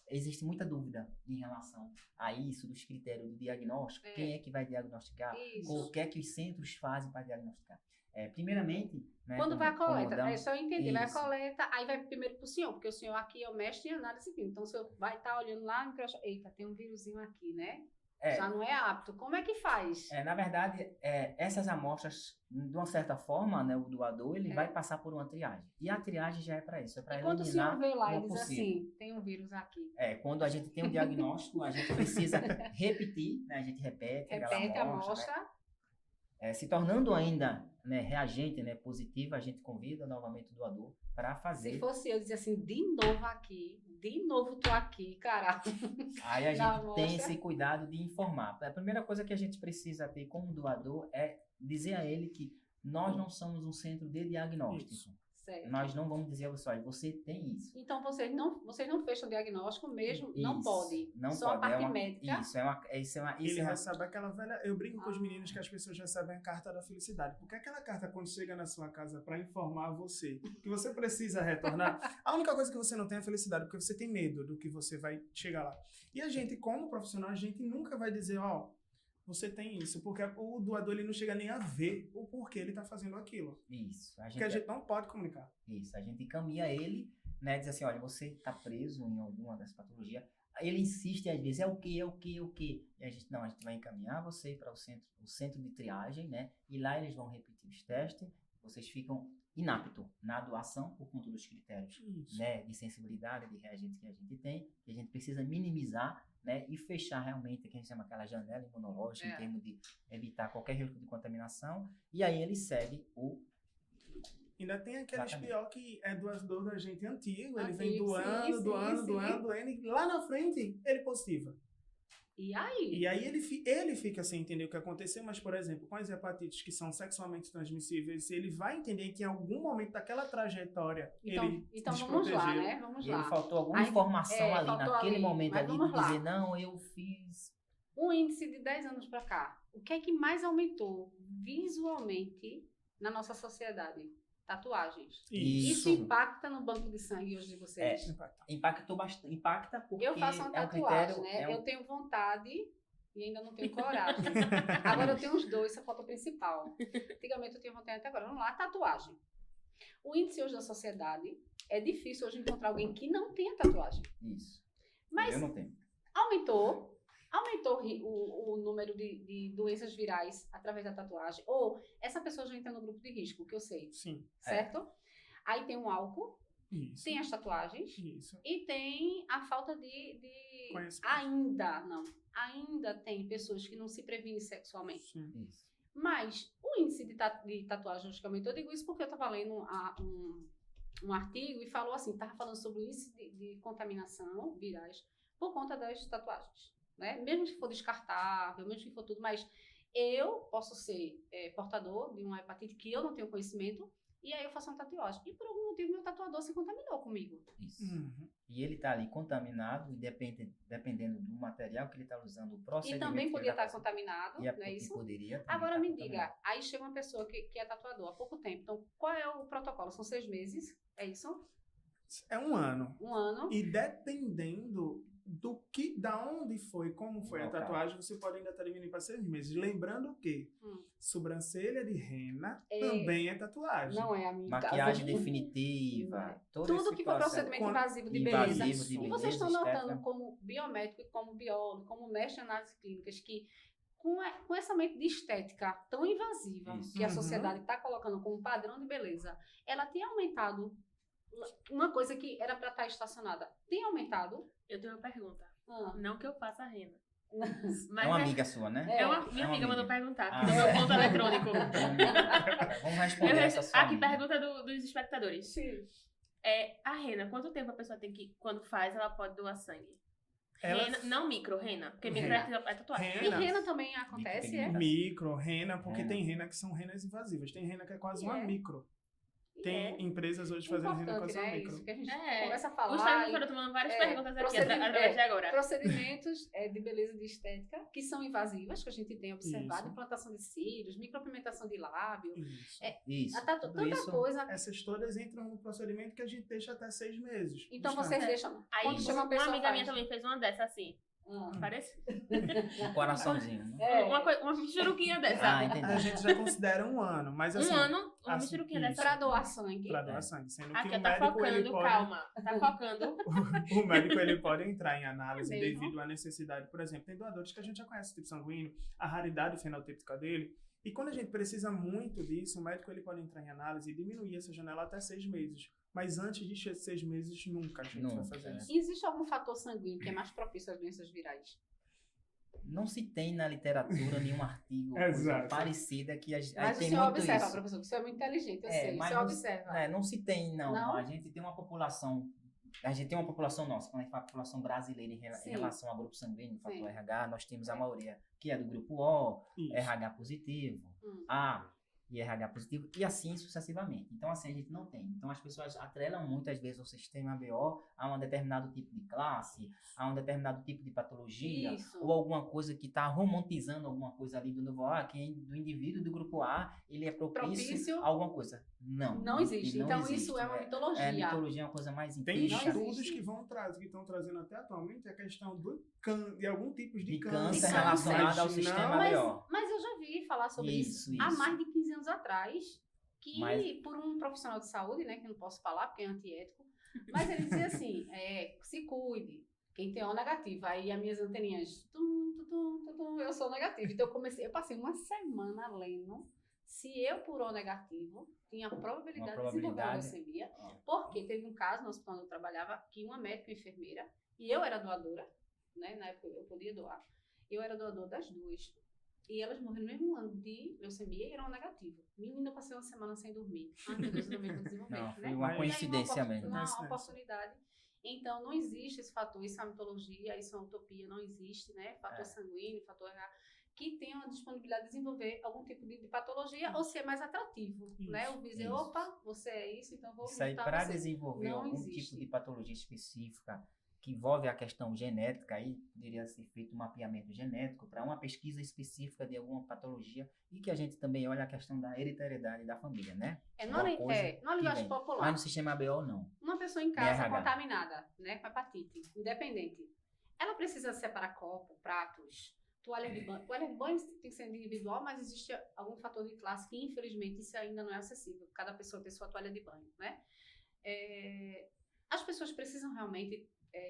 existe muita dúvida em relação a isso, dos critérios do diagnóstico, quem é que vai diagnosticar, o que é que os centros fazem para diagnosticar. Primeiramente, né, quando vai a coleta, damos... é só eu entender, vai a Isso. coleta, aí vai primeiro pro senhor, porque o senhor aqui é o mestre em análise clínica, então o senhor vai estar olhando lá no microscópio, eita, tem um vírusinho aqui, né? Já não é apto. Como é que faz? Na verdade, essas amostras, de uma certa forma, né, o doador, ele vai passar por uma triagem. E a triagem já é para isso, é para quando o senhor eliminar vê lá e uma diz possível. assim, tem um vírus aqui. Quando a gente tem um diagnóstico, a gente precisa repetir, né, a gente repete a aquela amostra, amostra. né? Se tornando ainda, né, reagente, né, positivo, a gente convida novamente o doador para fazer. Se fosse eu dizer assim, de novo tô aqui, caralho. Aí a Na gente tem amostra. esse cuidado de informar. A primeira coisa que a gente precisa ter como doador é dizer a ele que nós não somos um centro de diagnóstico. Isso. Certo. Nós não vamos dizer ao pessoal, você tem isso. Então vocês não fecham o diagnóstico mesmo, não Isso, pode. não Só pode. a parte médica. Ele recebe aquela velha. Eu brinco com os meninos que as pessoas recebem a carta da felicidade. Porque aquela carta, quando chega na sua casa para informar você que você precisa retornar, a única coisa que você não tem é felicidade, porque você tem medo do que você vai chegar lá. E a gente, como profissional, a gente nunca vai dizer, você tem isso, porque o doador ele não chega nem a ver o porquê ele está fazendo aquilo. Isso. Porque a gente não pode comunicar. Isso. A gente encaminha ele, né? Diz assim, olha, você está preso em alguma dessas patologias. Ele insiste às vezes, é o quê? E a gente vai encaminhar você para o centro de triagem, né? E lá eles vão repetir os testes. Vocês ficam inaptos na doação por conta dos critérios, né, de sensibilidade, de reagente que a gente tem. E a gente precisa minimizar, né, e fechar realmente, que a gente chama aquela janela imunológica, em termos de evitar qualquer risco de contaminação. E aí ele segue o... Ainda tem aqueles Exatamente. pior que é doador da gente antigo, ele vem Antigo, doando, sim, doando, e lá na frente ele positiva. E aí? E aí ele fica sem entender o que aconteceu, mas, por exemplo, com as hepatites que são sexualmente transmissíveis, ele vai entender que em algum momento daquela trajetória ele Então se vamos lá, desprotegeu. né? Vamos E ele lá. faltou alguma Aí, informação ali, faltou naquele ali, momento mas ali, de vamos lá. dizer, não, eu fiz... Um índice de 10 anos para cá, o que é que mais aumentou visualmente na nossa sociedade? Tatuagens. Isso impacta no banco de sangue hoje de vocês? Impactou bastante. Impacta porque Eu faço uma é um tatuagem, critério... né? Eu tenho vontade e ainda não tenho coragem. Agora eu tenho os dois, só falta o principal. Antigamente eu tinha vontade até agora. Vamos lá, tatuagem. O índice hoje da sociedade, é difícil hoje encontrar alguém que não tenha tatuagem. Isso. Mas eu não tenho. aumentou o número de doenças virais através da tatuagem. Ou essa pessoa já entra no grupo de risco, que eu sei. Sim. Certo? Aí tem o álcool, Isso. tem as tatuagens Isso. e tem a falta de conhecimento. Ainda tem pessoas que não se previnem sexualmente. Sim. Isso. Mas o índice de tatuagem, logicamente, eu digo isso porque eu estava lendo um artigo e falou assim, estava falando sobre o índice de contaminação virais por conta das tatuagens. Né? Mesmo que for descartável, mesmo que for tudo, mas eu posso ser portador de uma hepatite que eu não tenho conhecimento e aí eu faço uma tatuagem. E por algum motivo meu tatuador se contaminou comigo. Isso. Uhum. E ele está ali contaminado e dependendo do material que ele está usando, o E procedimento também que podia ele tá estar contaminado, fazendo, não é isso? Poderia também Agora tá me contaminado. diga, aí chega uma pessoa que é tatuador há pouco tempo. Então, qual é o protocolo? São 6 meses, é isso? É um ano. Um ano. E dependendo da onde foi, como foi a Local. tatuagem, você pode ainda estar diminuindo para 6 meses. Lembrando que sobrancelha de rena também é tatuagem. Não é, amiga. Maquiagem Não é. definitiva. Todo Tudo esse que for processo. procedimento invasivo de Invasivo beleza. de E beleza, vocês estão estética. notando como biomédico e como biólogo, como mestre em análises clínicas, que com essa mente de estética tão invasiva Isso. que a Uhum. sociedade está colocando como padrão de beleza, ela tem aumentado uma coisa que era para estar estacionada. Tem aumentado. Eu tenho uma pergunta. Ah. Não que eu faça rena. É uma amiga sua, né? Minha É uma amiga mandou amiga. perguntar, Ah. aqui no meu ponto eletrônico. Vamos responder essa sua Aqui, amiga. pergunta dos espectadores. Sim. A rena, quanto tempo a pessoa tem que, quando faz, ela pode doar sangue? Ela- Rena, não micro, rena. Porque micro Rena. é tatuagem. E Rena. rena também acontece, é? Micro, rena, porque Rena. tem rena que são renas invasivas. Tem rena que é quase E uma é. micro. Tem É empresas hoje fazendo rena importante, quase uma né? micro. Isso que a gente É. começa a O falar. Gustavo foram tomando várias perguntas aqui procedimento- através de agora. Procedimentos de beleza e de estética que são invasivas, que a gente tem observado, Isso. implantação de cílios, micropigmentação de lábio, Isso. Isso. tanta tudo isso. coisa. Essas todas entram no procedimento que a gente deixa até 6 meses. Então Descanso. vocês deixam. Aí quando chama a uma pessoa amiga faz. minha também fez uma dessa assim. Ah. Parece? Um coraçãozinho. Né? É. Uma michuruquinha dessa. Ah, A entendi. gente já considera um ano, mas assim, Um ano, uma assim, michuruquinha isso. dessa. Pra doar sangue. para doar sangue, sendo que Aqui, o ó, tá médico ele focando, pode, calma. Tá focando. o médico ele pode entrar em análise É mesmo? devido à necessidade, por exemplo, tem doadores que a gente já conhece o tipo sanguíneo, a raridade fenotípica dele, e quando a gente precisa muito disso, o médico ele pode entrar em análise e diminuir essa janela até 6 meses. Mas antes de 6 meses, nunca a gente vai Nunca, fazer é. isso. Existe algum fator sanguíneo que é mais propício às doenças virais? Não se tem na literatura nenhum artigo coisa Exato. parecida que a gente. Mas o tem senhor muito observa, isso. professor, que o senhor é muito inteligente, eu É, sei. O mas senhor não- observa. É, não se tem, não. Não? A gente tem uma população. A gente tem uma população nossa, quando a gente fala população brasileira em Sim. relação ao grupo sanguíneo, fator Sim. RH, nós temos a maioria que é do grupo O, Isso. RH positivo, Hum. A e RH positivo, e assim sucessivamente. Então, assim, a gente não tem. Então, as pessoas atrelam muitas vezes o sistema BO a um determinado tipo de classe, a um determinado tipo de patologia, Isso. ou alguma coisa que está romantizando alguma coisa ali do novo A, que do indivíduo do grupo A, ele é propício, Propício a alguma coisa. Não existe. não Então existe, isso é uma né? mitologia. Mitologia é uma coisa mais Tem empírica. estudos existe. que estão trazendo até atualmente a questão de algum tipo de De câncer. câncer relacionado ao Mas sistema não- Mas, BO. mas eu já vi falar sobre isso, Isso, há isso. mais de 15 anos atrás, que Mas- por um profissional de saúde, né, que eu não posso falar porque é antiético, mas ele dizia assim, se cuide, quem tem O negativo, aí as minhas anteninhas, eu sou negativa, então eu passei uma semana lendo se eu por O negativo tinha probabilidade de desenvolver probabilidade. leucemia, Ah. porque teve um caso no hospital onde eu trabalhava, que uma médica e enfermeira, e eu era doadora, né, na época eu podia doar, eu era doador das duas. E elas morreram no mesmo ano de leucemia e eram negativo. Menina, eu passei uma semana sem dormir. Ai, meu Deus, eu também vou desenvolver, Não, né? foi uma Mas- coincidência E aí, mesmo. Uma Coincidência. oportunidade. Então, não existe esse fator, isso é uma mitologia, isso é uma utopia, não existe, né? Fator É. sanguíneo, fator RH, que tenha uma disponibilidade de desenvolver algum tipo de patologia ou se é mais atrativo, Isso, né? O dizer, isso. opa, você é isso, então vou Isso aí, juntar para você. desenvolver Não algum existe. tipo de patologia específica que envolve a questão genética, aí poderia ser feito um mapeamento genético para uma pesquisa específica de alguma patologia e que a gente também olha a questão da hereditariedade da família, né? Numa Uma coisa linguagem que vem. popular. Mas no sistema BO, não. Uma pessoa em casa RH. contaminada, né, com hepatite, independente, ela precisa separar copo, pratos, toalha de banho. Toalha de banho tem que ser individual, mas existe algum fator de classe que, infelizmente, isso ainda não é acessível. Cada pessoa tem sua toalha de banho, né? As pessoas precisam realmente,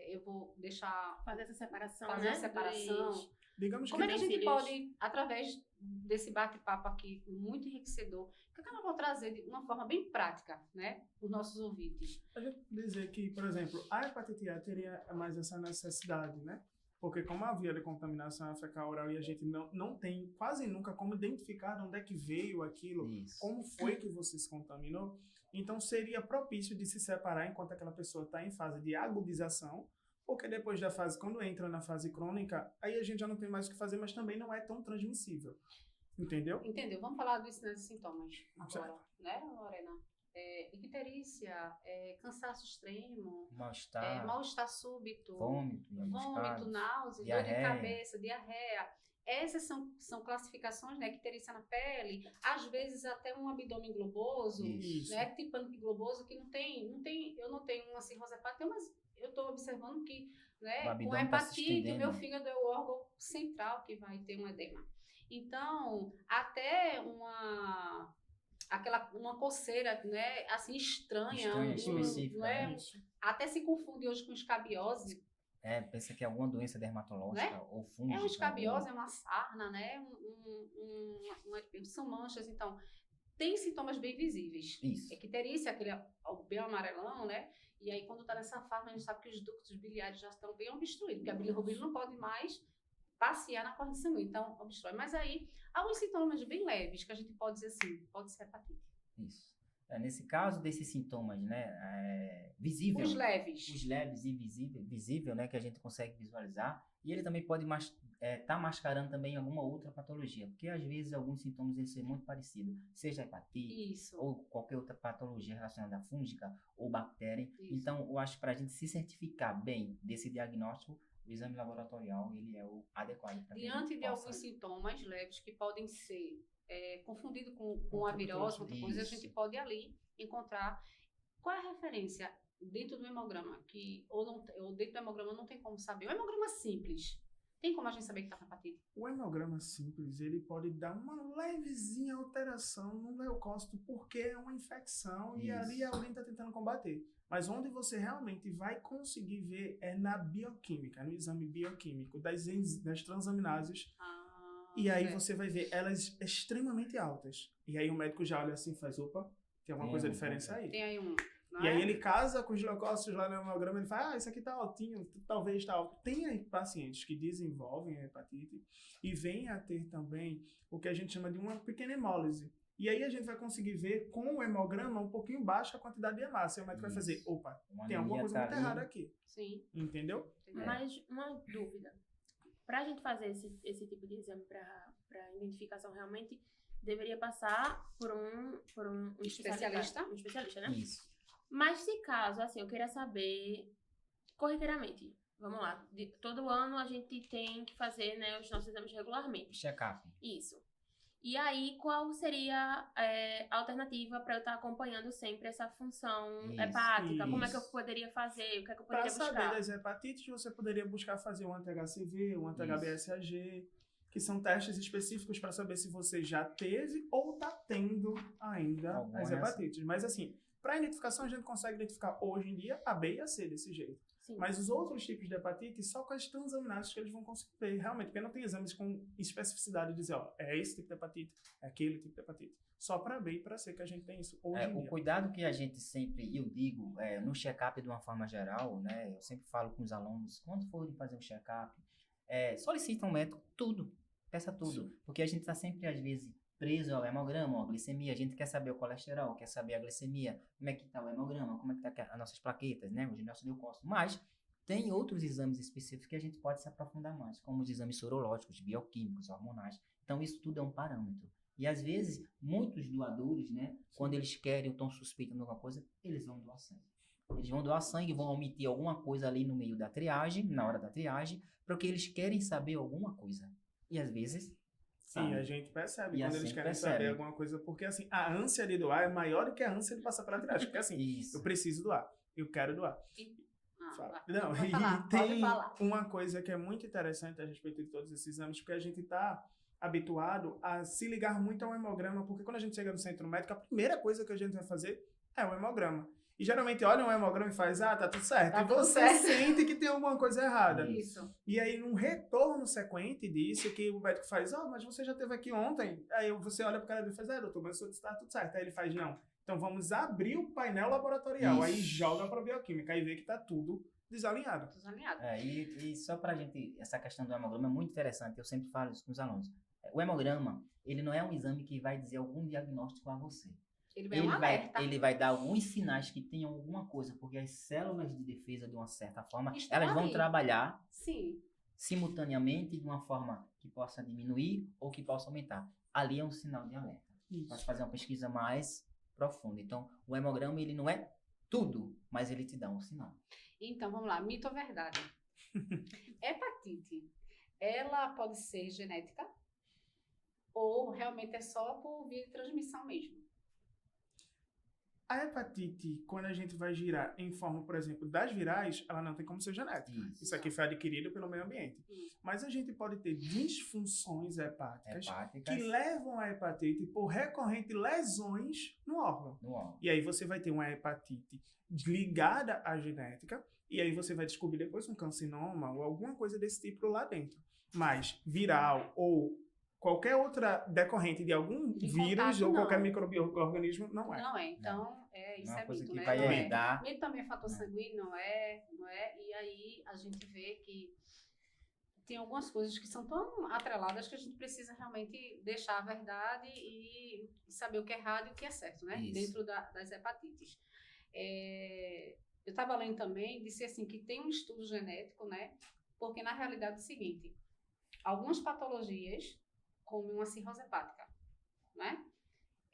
eu vou deixar Fazer essa separação, fazer né? a separação. Digamos Como é que a que gente filhos. pode, através desse bate-papo aqui, muito enriquecedor, que eu vou trazer de uma forma bem prática, né, os nossos ouvintes. a gente dizer que, por exemplo, a hepatite A teria mais essa necessidade, né? Porque como a via de contaminação é fecal oral e a gente não tem quase nunca como identificar de onde é que veio aquilo, Isso. como foi que você se contaminou, então seria propício de se separar enquanto aquela pessoa está em fase de agudização, porque depois da fase, quando entra na fase crônica, aí a gente já não tem mais o que fazer, mas também não é tão transmissível. Entendeu? Entendeu? Vamos falar dos sinais e sintomas agora, Certo. né, Lorena? Icterícia, cansaço extremo, Mal-estar, mal-estar súbito, vômito, em alguns vômito, casos. náusea, dor Diarreia. de cabeça, diarreia. essas são classificações, né, icterícia na pele, às vezes até um abdômen globoso, Isso. né, tipo pânico globoso, que eu não tenho uma cirrose hepática, mas eu estou observando que, O né, com abdômen tá se hepatite, o meu estendendo. fígado é o órgão central que vai ter um edema. Então, até uma coceira, né, assim, estranha, Estranha, específica, não é? né? Isso. Até se confunde hoje com escabiose, Pensa que é alguma doença dermatológica Né? ou fúngica. é uma escabiose, ou- é uma sarna, né? São manchas, então, tem sintomas bem visíveis. Isso. Icterícia, aquele bem amarelão, né? E aí, quando está nessa fase, a gente sabe que os ductos biliares já estão bem obstruídos, porque a bilirrubina não pode mais passear na corrente sanguínea, então obstrói. Mas aí, alguns sintomas bem leves, que a gente pode dizer assim, pode ser hepatite. Isso. Nesse caso desses sintomas, né, visível, Os leves. os leves e visível, né, que a gente consegue visualizar, e ele também pode estar mascarando também alguma outra patologia, porque às vezes alguns sintomas eles são muito parecidos, seja hepatite Isso. ou qualquer outra patologia relacionada à fúngica ou bactéria. Isso. Então, eu acho que para a gente se certificar bem desse diagnóstico, o exame laboratorial ele é o adequado para que a gente Diante de possa- alguns sintomas leves que podem ser confundidos com a virose, com outra coisa, a Isso. gente pode ali encontrar qual é a referência dentro do hemograma, ou dentro do hemograma não tem como saber. O hemograma simples, tem como a gente saber que está com hepatite? O hemograma simples, ele pode dar uma levezinha alteração no leucócito, porque é uma infecção e Isso. ali alguém está tentando combater. Mas onde você realmente vai conseguir ver é na bioquímica, no exame bioquímico das transaminases. E aí Certo. você vai ver elas extremamente altas. E aí o médico já olha assim e faz, opa, tem alguma Tem coisa alguma diferente coisa. aí. Tem aí um. Não E é? aí ele casa com os leucócitos lá no hemograma, ele fala, isso aqui tá altinho, talvez tá alto. Tem aí pacientes que desenvolvem a hepatite e vêm a ter também o que a gente chama de uma pequena hemólise. E aí a gente vai conseguir ver com o hemograma um pouquinho baixa a quantidade de hemácia. E o médico vai fazer, Isso. opa, Uma tem alguma anemia coisa tá muito ali. errada aqui. Sim. Entendeu? Entendeu? Mas uma dúvida. Para a gente fazer esse tipo de exame para identificação, realmente deveria passar por um Especialista? Um especialista, né? Isso. Mas se caso, assim, eu queira saber corriqueiramente, vamos lá, todo ano a gente tem que fazer, né, os nossos exames regularmente. Check-up. Isso. E aí, qual seria a alternativa para eu estar acompanhando sempre essa função Isso, hepática? Como é que eu isso. poderia fazer? O que é que eu Para poderia saber buscar? das hepatites, você poderia buscar fazer um anti-HCV, um anti-HBsAg, que são testes específicos para saber se você já teve ou está tendo ainda Alguma as reação. hepatites. Mas assim, para identificação a gente consegue identificar hoje em dia a B e a C desse jeito. Sim. Mas os outros tipos de hepatite, só com as transaminases que eles vão conseguir ver realmente, porque não tem exames com especificidade de dizer, ó, é esse tipo de hepatite, é aquele tipo de hepatite. Só para B e para C que a gente tem isso hoje em O dia. cuidado que a gente sempre, eu digo, no check-up de uma forma geral, né? Eu sempre falo com os alunos, quando forem fazer um check-up, solicita um médico tudo, peça tudo. Porque a gente está sempre, às vezes, preso ao hemograma, à glicemia, a gente quer saber o colesterol, quer saber a glicemia, como é que está o hemograma, como é que está as nossas plaquetas, né? Os nossos leucócitos. Mas tem outros exames específicos que a gente pode se aprofundar mais, como os exames sorológicos, bioquímicos, hormonais. Então, isso tudo é um parâmetro. E às vezes, muitos doadores, né, quando eles querem ou estão suspeitando de alguma coisa, eles vão doar sangue. Eles vão doar sangue, vão omitir alguma coisa ali no meio da triagem, na hora da triagem, porque eles querem saber alguma coisa. E às vezes, E sabe. a gente percebe E quando assim eles querem percebe. saber alguma coisa, porque assim, a ânsia de doar é maior do que a ânsia de passar pela triagem. Porque assim, Isso. eu preciso doar, eu quero doar. Vai. Não, Pode e falar, tem pode falar. uma coisa que é muito interessante a respeito de todos esses exames, porque a gente está habituado a se ligar muito ao hemograma, porque quando a gente chega no centro médico, a primeira coisa que a gente vai fazer é o hemograma. E geralmente olha o hemograma e faz, tá tudo certo. Tá e tudo você certo. sente que tem alguma coisa errada. Isso. E aí, num retorno sequente disso, que o médico faz, mas você já esteve aqui ontem. Aí você olha pro cara dele e faz, doutor, mas o senhor está tudo certo. Aí ele faz, não. Então vamos abrir o painel laboratorial. Isso. Aí joga pra bioquímica, aí vê que tá tudo desalinhado. Desalinhado. E só pra gente, essa questão do hemograma é muito interessante, eu sempre falo isso com os alunos. O hemograma, ele não é um exame que vai dizer algum diagnóstico a você. Ele vem um alerta. Ele vai dar alguns sinais que tenham alguma coisa, porque as células de defesa, de uma certa forma, Estão elas vão ali. trabalhar Sim. simultaneamente de uma forma que possa diminuir ou que possa aumentar. Ali é um sinal de alerta. Pode fazer uma pesquisa mais profunda. Então, o hemograma, ele não é tudo, mas ele te dá um sinal. Então, vamos lá. Mito ou verdade? Hepatite. ela pode ser genética ou realmente é só por via de transmissão mesmo? A hepatite, quando a gente vai girar em forma, por exemplo, das virais, ela não tem como ser genética. Isso aqui foi adquirido pelo meio ambiente. Mas a gente pode ter disfunções hepáticas que levam à hepatite por recorrente lesões no órgão. E aí você vai ter uma hepatite ligada à genética, e aí você vai descobrir depois um carcinoma ou alguma coisa desse tipo lá dentro. Mas viral ou qualquer outra decorrente de algum vírus ou qualquer microorganismo não é. Não é. Então, isso Não é é coisa mito, que né? vai Não é. herdar. Mito também é fator sanguíneo, não é? E aí a gente vê que tem algumas coisas que são tão atreladas que a gente precisa realmente deixar a verdade e saber o que é errado e o que é certo, né? Isso. Dentro das hepatites. Eu estava lendo também, disse assim, que tem um estudo genético, né? Porque na realidade é o seguinte, algumas patologias, como uma cirrose hepática, né?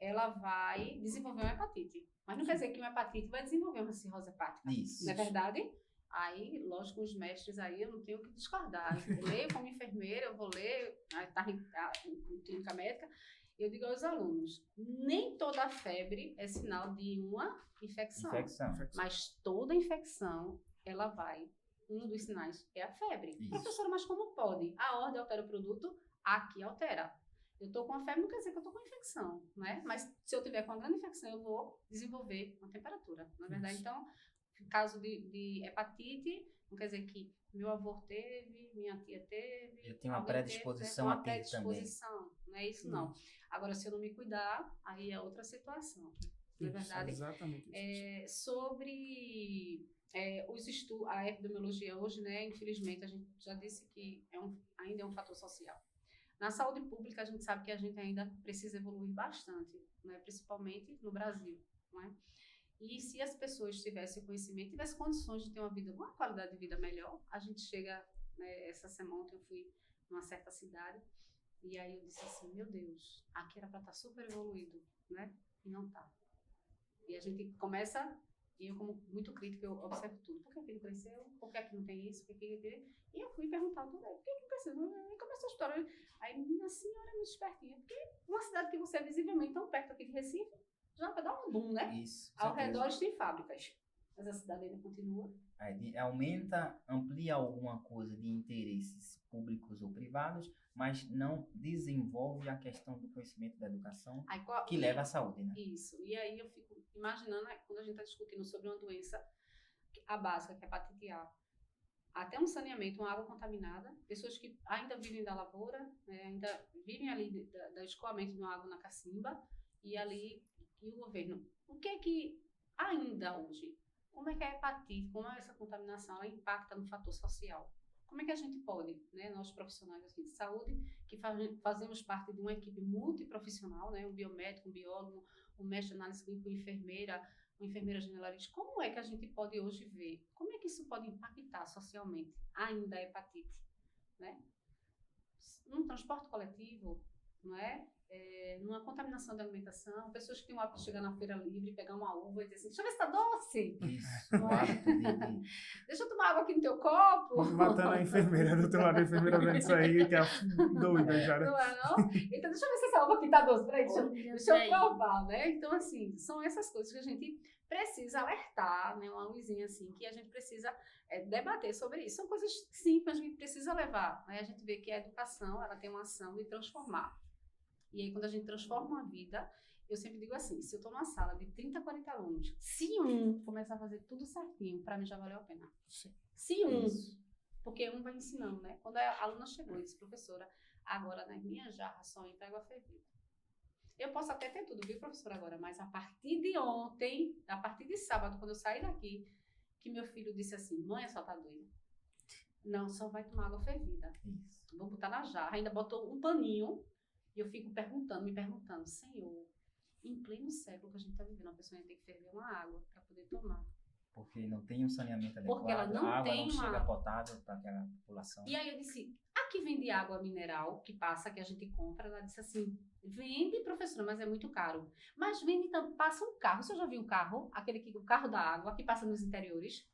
Ela vai desenvolver uma hepatite. Mas não quer dizer que uma hepatite vai desenvolver uma cirrose hepática. Isso. Não é verdade? Aí, lógico, os mestres aí, eu não tenho o que discordar. Eu vou ler como enfermeira, eu vou ler, tá em clínica médica, eu digo aos alunos, nem toda febre é sinal de uma infecção. Mas toda infecção, ela vai. Um dos sinais é a febre. Isso. Professora, mas como pode? A ordem altera o produto, aqui altera. Eu estou com a febre, não quer dizer que eu estou com infecção, né? Mas se eu tiver com uma grande infecção, eu vou desenvolver uma temperatura, na verdade. Isso. Então, caso de hepatite, não quer dizer que meu avô teve, minha tia teve. Eu tenho uma alguém predisposição teve, a ter também. Uma predisposição, não é isso não. Agora, se eu não me cuidar, aí é outra situação, não é verdade? Exatamente isso. Sobre os estudos, a epidemiologia hoje, né, infelizmente, a gente já disse que ainda é um fator social. Na saúde pública, a gente sabe que a gente ainda precisa evoluir bastante, né, principalmente no Brasil, né? E se as pessoas tivessem conhecimento, tivessem condições de ter uma qualidade de vida melhor, a gente chega, né, essa semana ontem eu fui numa certa cidade, e aí eu disse assim, meu Deus, aqui era para estar super evoluído, né? E não está. E a gente começa, e eu como muito crítica, eu observo tudo. Por que aqui não cresceu? Por que aqui não tem isso? Por que aqui... E eu fui perguntar tudo, por que não cresceu? E começou a história. Aí, minha senhora é muito espertinha, porque uma cidade que você é visivelmente tão perto aqui de Recife, já vai dar um boom, né? Isso. Ao redor tem fábricas, mas a cidade ainda continua. Aí amplia alguma coisa de interesses públicos ou privados, mas não desenvolve a questão do conhecimento da educação que leva à saúde, né? Isso. E aí eu fico imaginando, quando a gente está discutindo sobre uma doença, a básica, que é a hepatite A, até um saneamento, uma água contaminada, pessoas que ainda vivem da lavoura, né, ainda vivem ali do escoamento de uma água na cacimba, e ali, e o governo. O que é que ainda hoje, como é que a hepatite, como é essa contaminação, ela impacta no fator social? Como é que a gente pode, né, nós profissionais assim, de saúde, que fazemos parte de uma equipe multiprofissional, né, um biomédico, um biólogo, um mestre de análise clínica, uma enfermeira generalista, como é que a gente pode hoje ver, como é que isso pode impactar socialmente ainda a hepatite, né? Num transporte coletivo, não é? Numa contaminação da alimentação, pessoas que têm o hábito de chegar na feira livre, pegar uma uva e dizer assim, deixa eu ver se tá doce. Isso, Não é? Deixa eu tomar água aqui no teu copo. Matando a enfermeira do teu lado, a enfermeira vendo isso aí, que é doida já, né? Não é não? Então deixa eu ver se essa uva aqui tá doce, peraí, deixa eu provar, né? Então assim, são essas coisas que a gente precisa alertar, né? Uma luzinha assim, que a gente precisa debater sobre isso. São coisas simples que a gente precisa levar, né? A gente vê que a educação, ela tem uma ação de transformar. E aí, quando a gente transforma uma vida, eu sempre digo assim, se eu estou numa sala de 30, 40 alunos, se um começar a fazer tudo certinho, para mim já valeu a pena. Sim. Se um, porque um vai ensinando, né? Quando a aluna chegou e disse, professora, agora nas minhas jarras só entra água fervida. Eu posso até ter tudo, viu, professora, agora, mas a partir de ontem, a partir de sábado, quando eu saí daqui, que meu filho disse assim, mãe, só tá doida. Não, só vai tomar água fervida. Isso. Vou botar na jarra, ainda botou um paninho. E eu fico me perguntando, Senhor, em pleno século que a gente está vivendo, a pessoa tem que ferver uma água para poder tomar. Porque não tem um saneamento adequado, Porque ela não a água tem não chega potável para aquela população. E aí eu disse, aqui vende água mineral, que passa, que a gente compra. Ela disse assim, vende, professora, mas é muito caro. Mas vende, então, passa um carro. Você já viu um carro? O carro da água, que passa nos interiores?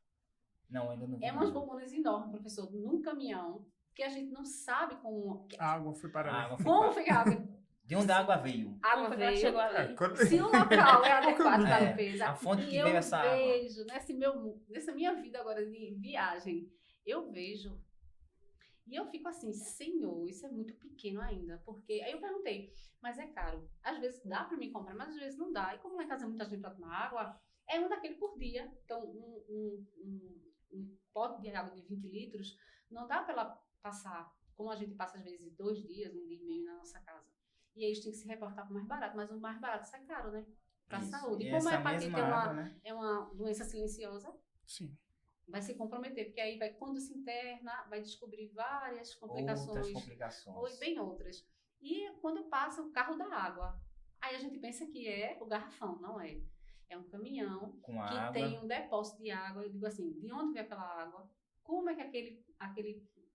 Não, ainda não vi. É umas bombonas enormes, professor, num caminhão. que a gente não sabe como, A água foi A para ali. água foi como para- fica a água. De onde a água veio? A água Como foi que ela veio. chegou ali? Se o local é adequado para a É, limpeza. a fonte E que eu veio essa água. vejo, nessa minha vida agora de viagem, eu vejo. E eu fico assim, senhor, isso é muito pequeno ainda. Porque aí eu perguntei, mas é caro. Às vezes dá para mim comprar, mas às vezes não dá. E como lá em casa é muita gente para tomar água, é um daquele por dia. Então, um pote de água de 20 litros, não dá para ela passar, como a gente passa às vezes 2 dias, 1 dia e meio na nossa casa. E aí a gente tem que se reportar para o mais barato, mas o mais barato isso é caro, né? Para a Isso. saúde. E E como a essa hepatite mesma água, né? é uma doença silenciosa, Sim. vai se comprometer, porque aí vai, quando se interna, vai descobrir várias Outras complicações, ou complicações. bem outras. E quando passa o carro da água, aí a gente pensa que é o garrafão, não é? É um caminhão Com que água. tem um depósito de água. Eu digo assim, de onde veio aquela água? Como é que aquele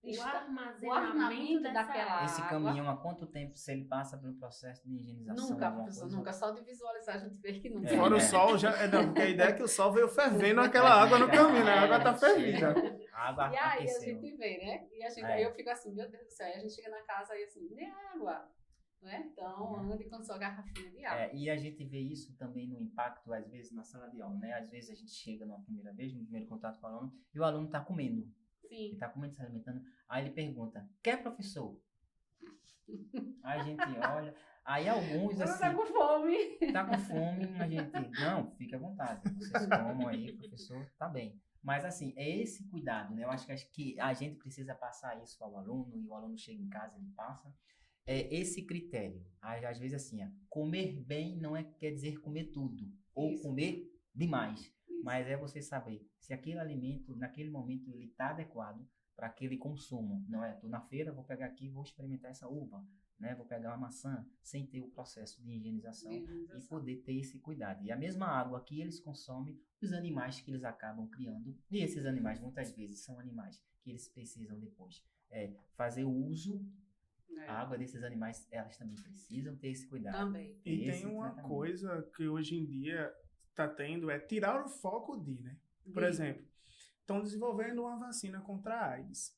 O armazenamento armazenamento dessa daquela água. Esse água. caminhão, há quanto tempo se ele passa pelo processo de higienização? Nunca, alguma professor, coisa? nunca. Só de visualizar a gente vê que nunca. É. Fora o sol, já. Não, porque a ideia é que o sol veio fervendo aquela água no caminho, né? A água tá fervida. A água E aí a aqueceu. gente vê, né? E a gente, É. aí eu fico assim, meu Deus do céu. Aí a gente chega na casa e assim, nem água. Né? Então, ande com sua garrafinha de água. E a gente vê isso também no impacto, às vezes, na sala de aula, né? Às vezes a gente chega numa primeira vez, no primeiro contato com o aluno, e o aluno está comendo. Ele Sim. está comendo, se alimentando. Aí ele pergunta, quer, professor? Aí a gente olha. Aí alguns, Você assim, tá com fome. tá com fome, a gente, não, fique à vontade, vocês comam aí, professor, tá bem. Mas assim, é esse cuidado, né? Eu acho que a gente precisa passar isso ao aluno, e o aluno chega em casa, ele passa. É esse critério. Aí, às vezes assim, comer bem não quer dizer comer tudo, ou Isso. comer demais. Isso. Mas é você saber se aquele alimento, naquele momento, ele está adequado para aquele consumo. Não é? Estou na feira, vou pegar aqui e vou experimentar essa uva. Né? Vou pegar uma maçã sem ter o processo de higienização e poder ter esse cuidado. E a mesma água que eles consomem, os animais que eles acabam criando. E esses animais, muitas vezes, são animais que eles precisam depois fazer o uso. A água desses animais, elas também precisam ter esse cuidado. Também. E Esse tem uma tratamento. coisa que hoje em dia tá tendo, é tirar o foco de, né? Por exemplo, estão desenvolvendo uma vacina contra a AIDS.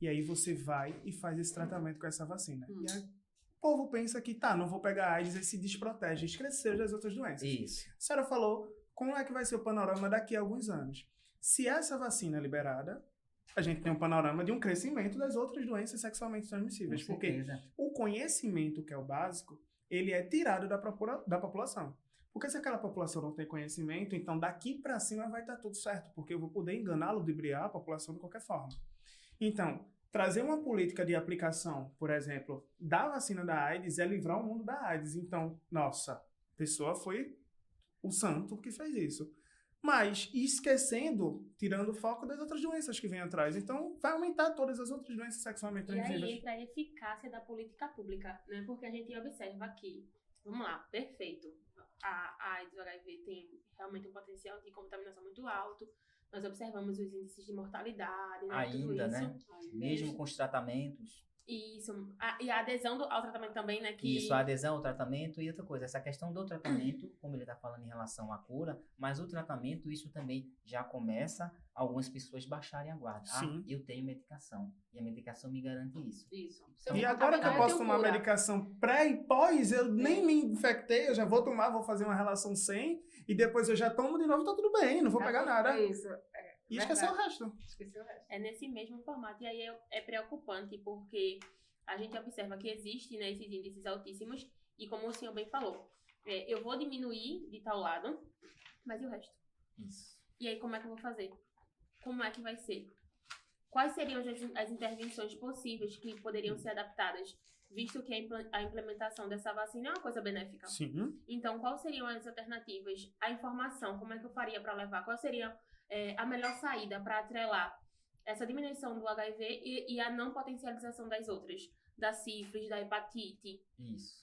E aí você vai e faz esse tratamento com essa vacina. E aí o povo pensa que, não vou pegar a AIDS e se desprotege, esqueceu das outras doenças. Isso. A senhora falou, como é que vai ser o panorama daqui a alguns anos? Se essa vacina é liberada, a gente tem um panorama de um crescimento das outras doenças sexualmente transmissíveis. Com Porque certeza. o conhecimento, que é o básico, ele é tirado da população. Porque se aquela população não tem conhecimento, então daqui para cima vai estar tudo certo, porque eu vou poder enganá-lo, ludibriar a população de qualquer forma. Então, trazer uma política de aplicação, por exemplo, da vacina da AIDS é livrar o mundo da AIDS. Então, nossa, a pessoa foi o santo que fez isso. Mas esquecendo, tirando o foco das outras doenças que vêm atrás. Então, vai aumentar todas as outras doenças sexualmente E aí transmissíveis. entra a eficácia da política pública, né? Porque a gente observa que, vamos lá, perfeito, a AIDS e o HIV tem realmente um potencial de contaminação muito alto. Nós observamos os índices de mortalidade, né? Tudo Ainda, isso. né? Mesmo com os tratamentos. Isso. E a adesão ao tratamento também, né? Que... Isso, a adesão ao tratamento e outra coisa, essa questão do tratamento, como ele está falando em relação à cura, mas o tratamento, isso também já começa algumas pessoas baixarem a guarda. Sim. Eu tenho medicação, e a medicação me garante isso. Isso. E agora que eu posso tomar cura. medicação pré e pós, eu nem me infectei, eu já vou tomar, vou fazer uma relação sem, e depois eu já tomo de novo, tá tudo bem, não vou pegar nada. Isso. E esquecer o resto. Esqueci o resto. É nesse mesmo formato. E aí é preocupante, porque a gente observa que existe, né, esses índices altíssimos, e como o senhor bem falou, eu vou diminuir de tal lado, mas e o resto? Isso. E aí, como é que eu vou fazer? Como é que vai ser? Quais seriam as intervenções possíveis que poderiam ser adaptadas, visto que a implementação dessa vacina é uma coisa benéfica? Sim. Então, quais seriam as alternativas? A informação, como é que eu faria para levar? Qual seria a melhor saída para atrelar essa diminuição do HIV e a não potencialização das outras? Da sífilis, da hepatite, Isso.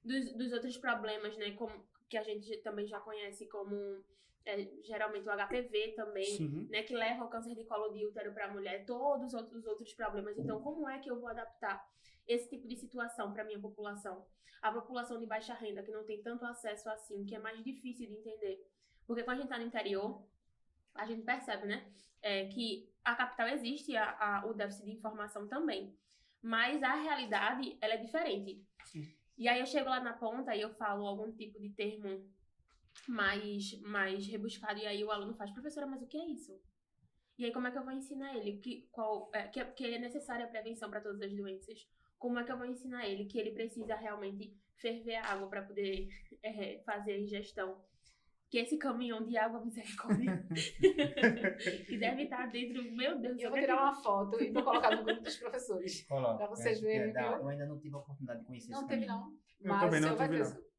dos outros problemas, né? Que a gente também já conhece como, geralmente, o HPV também, Sim. né? Que leva ao câncer de colo de útero para a mulher, todos os outros problemas. Então, como é que eu vou adaptar esse tipo de situação para a minha população? A população de baixa renda, que não tem tanto acesso assim, que é mais difícil de entender. Porque quando a gente está no interior, a gente percebe, né? Que a capital existe o déficit de informação também. Mas a realidade, ela é diferente. Sim. E aí eu chego lá na ponta e eu falo algum tipo de termo mais rebuscado. E aí o aluno faz, professora, mas o que é isso? E aí como é que eu vou ensinar ele que é necessária a prevenção para todas as doenças? Como é que eu vou ensinar ele que ele precisa realmente ferver a água para poder fazer a ingestão? Que esse caminhão de água misericórdia que deve estar dentro, meu Deus. Eu vou tirar uma foto e vou colocar no grupo dos professores. Coloca. Pra vocês Eu acho que verem, viu? eu ainda não tive a oportunidade de conhecer Não esse teve, caminho. não. Eu Mas também o não senhor vai tive, ter.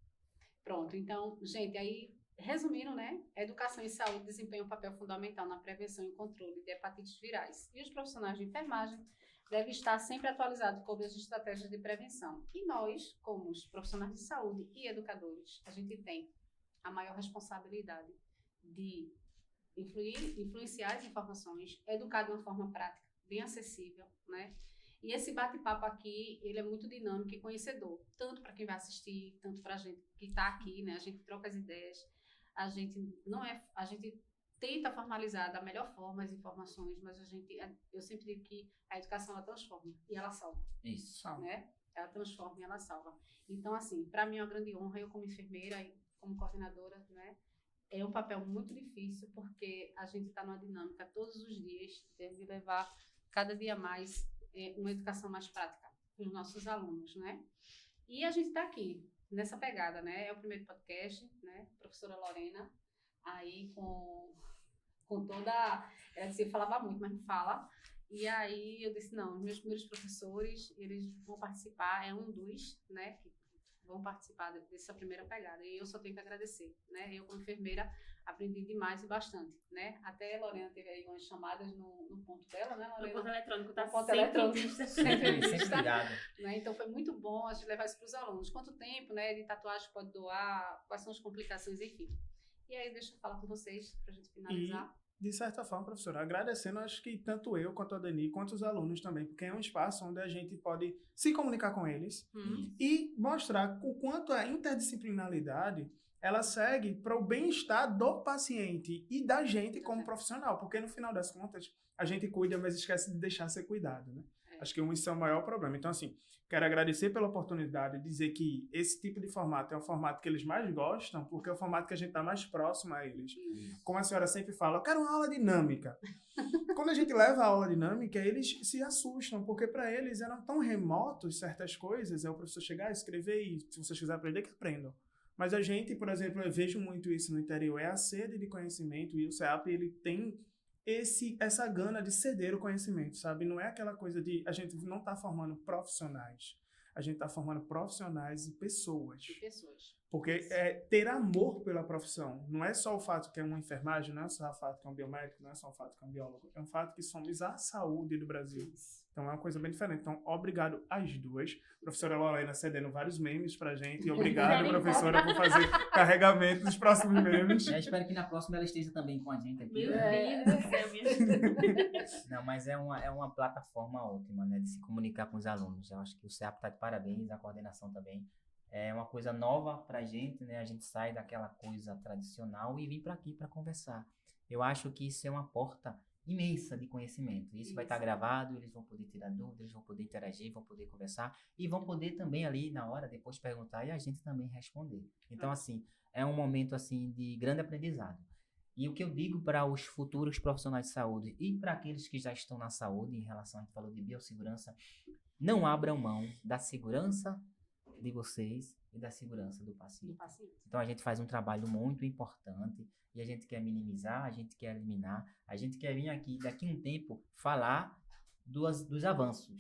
Pronto, então, gente, aí, resumindo, né? Educação e saúde desempenham um papel fundamental na prevenção e controle de hepatites virais. E os profissionais de enfermagem devem estar sempre atualizados sobre as estratégias de prevenção. E nós, como os profissionais de saúde e educadores, a gente tem a maior responsabilidade de influenciar as informações, educar de uma forma prática, bem acessível, né? E esse bate-papo aqui, ele é muito dinâmico e conhecedor, tanto para quem vai assistir, tanto para a gente que está aqui, né? A gente troca as ideias, a gente tenta formalizar da melhor forma as informações, mas eu sempre digo que a educação ela transforma e ela salva, Isso. né? Ela transforma e ela salva. Então, assim, para mim é uma grande honra, eu como enfermeira e como coordenadora, né? É um papel muito difícil, porque a gente está numa dinâmica todos os dias de levar cada dia mais uma educação mais prática para os nossos alunos, né? E a gente está aqui, nessa pegada, né? É o primeiro podcast, né? Professora Lorena, aí com toda... Ela dizia, falava muito, mas não fala. E aí eu disse, não, os meus primeiros professores, eles vão participar, é um dos, né? Vão participar dessa primeira pegada. E eu só tenho que agradecer, né? Eu, como enfermeira, aprendi demais e bastante, né? Até a Lorena teve aí umas chamadas no ponto dela, né, Lorena? No ponto eletrônico, tá? No ponto sempre eletrônico. vista. Sempre ligado. Né? Então, foi muito bom a gente levar isso para os alunos. Quanto tempo, né, de tatuagem pode doar, quais são as complicações, enfim. E aí, deixa eu falar com vocês, para a gente finalizar. De certa forma, professora, agradecendo, acho que tanto eu, quanto a Dani, quanto os alunos também, porque é um espaço onde a gente pode se comunicar com eles e mostrar o quanto a interdisciplinaridade ela segue para o bem-estar do paciente e da gente como profissional, porque no final das contas a gente cuida, mas esquece de deixar ser cuidado, né? Acho que isso é o maior problema. Então, assim, quero agradecer pela oportunidade de dizer que esse tipo de formato é o formato que eles mais gostam, porque é o formato que a gente está mais próximo a eles. Como a senhora sempre fala, eu quero uma aula dinâmica. Quando a gente leva a aula dinâmica, eles se assustam, porque para eles eram tão remotos certas coisas, é o professor chegar, escrever e, se vocês quiserem aprender, que aprendam. Mas a gente, por exemplo, eu vejo muito isso no interior, é a sede de conhecimento, e o CEAP, ele tem essa gana de ceder o conhecimento, sabe? Não é aquela coisa de a gente não está formando profissionais, a gente está formando profissionais e pessoas. Porque é ter amor pela profissão. Não é só o fato que é uma enfermagem, não é só o fato que é um biomédico, não é só o fato que é um biólogo. É um fato que somos a saúde do Brasil. Então é uma coisa bem diferente. Então, obrigado às duas. Professora Lorena cedendo vários memes pra gente. E obrigado, professora, por fazer carregamento dos próximos memes. Eu espero que na próxima ela esteja também com a gente aqui. Meu Deus do céu, minha Não, mas é uma plataforma ótima, né, de se comunicar com os alunos. Eu acho que o CEAP está de parabéns, a coordenação também. É uma coisa nova pra gente, né? A gente sai daquela coisa tradicional e vem para aqui para conversar. Eu acho que isso é uma porta imensa de conhecimento. Isso vai estar gravado, eles vão poder tirar dúvidas, eles vão poder interagir, vão poder conversar e vão poder também ali na hora depois perguntar e a gente também responder. Então, assim, é um momento assim de grande aprendizado. E o que eu digo para os futuros profissionais de saúde e para aqueles que já estão na saúde, em relação, a gente falou de biossegurança, não abram mão da segurança de vocês e da segurança do paciente. Então a gente faz um trabalho muito importante e a gente quer minimizar, a gente quer eliminar, a gente quer vir aqui daqui a um tempo falar dos avanços,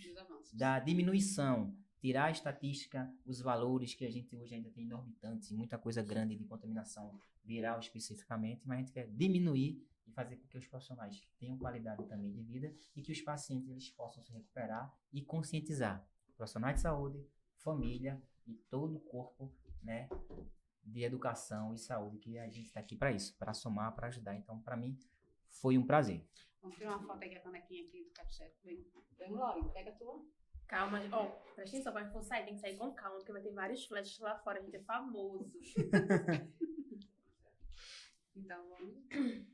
da diminuição, tirar a estatística, os valores que a gente hoje ainda tem exorbitantes, muita coisa grande de contaminação viral especificamente, mas a gente quer diminuir e fazer com que os profissionais tenham qualidade também de vida e que os pacientes eles possam se recuperar e conscientizar profissionais de saúde, família e todo o corpo, né, de educação e saúde, que a gente está aqui para isso, para somar, para ajudar. Então, para mim, foi um prazer. Vamos tirar uma foto aqui, a canequinha aqui do café. Vem, Laura, pega a tua. Calma, ó, presta atenção, quando for sair, tem que sair com calma, porque vai ter vários flashes lá fora, a gente é famoso. Então, vamos...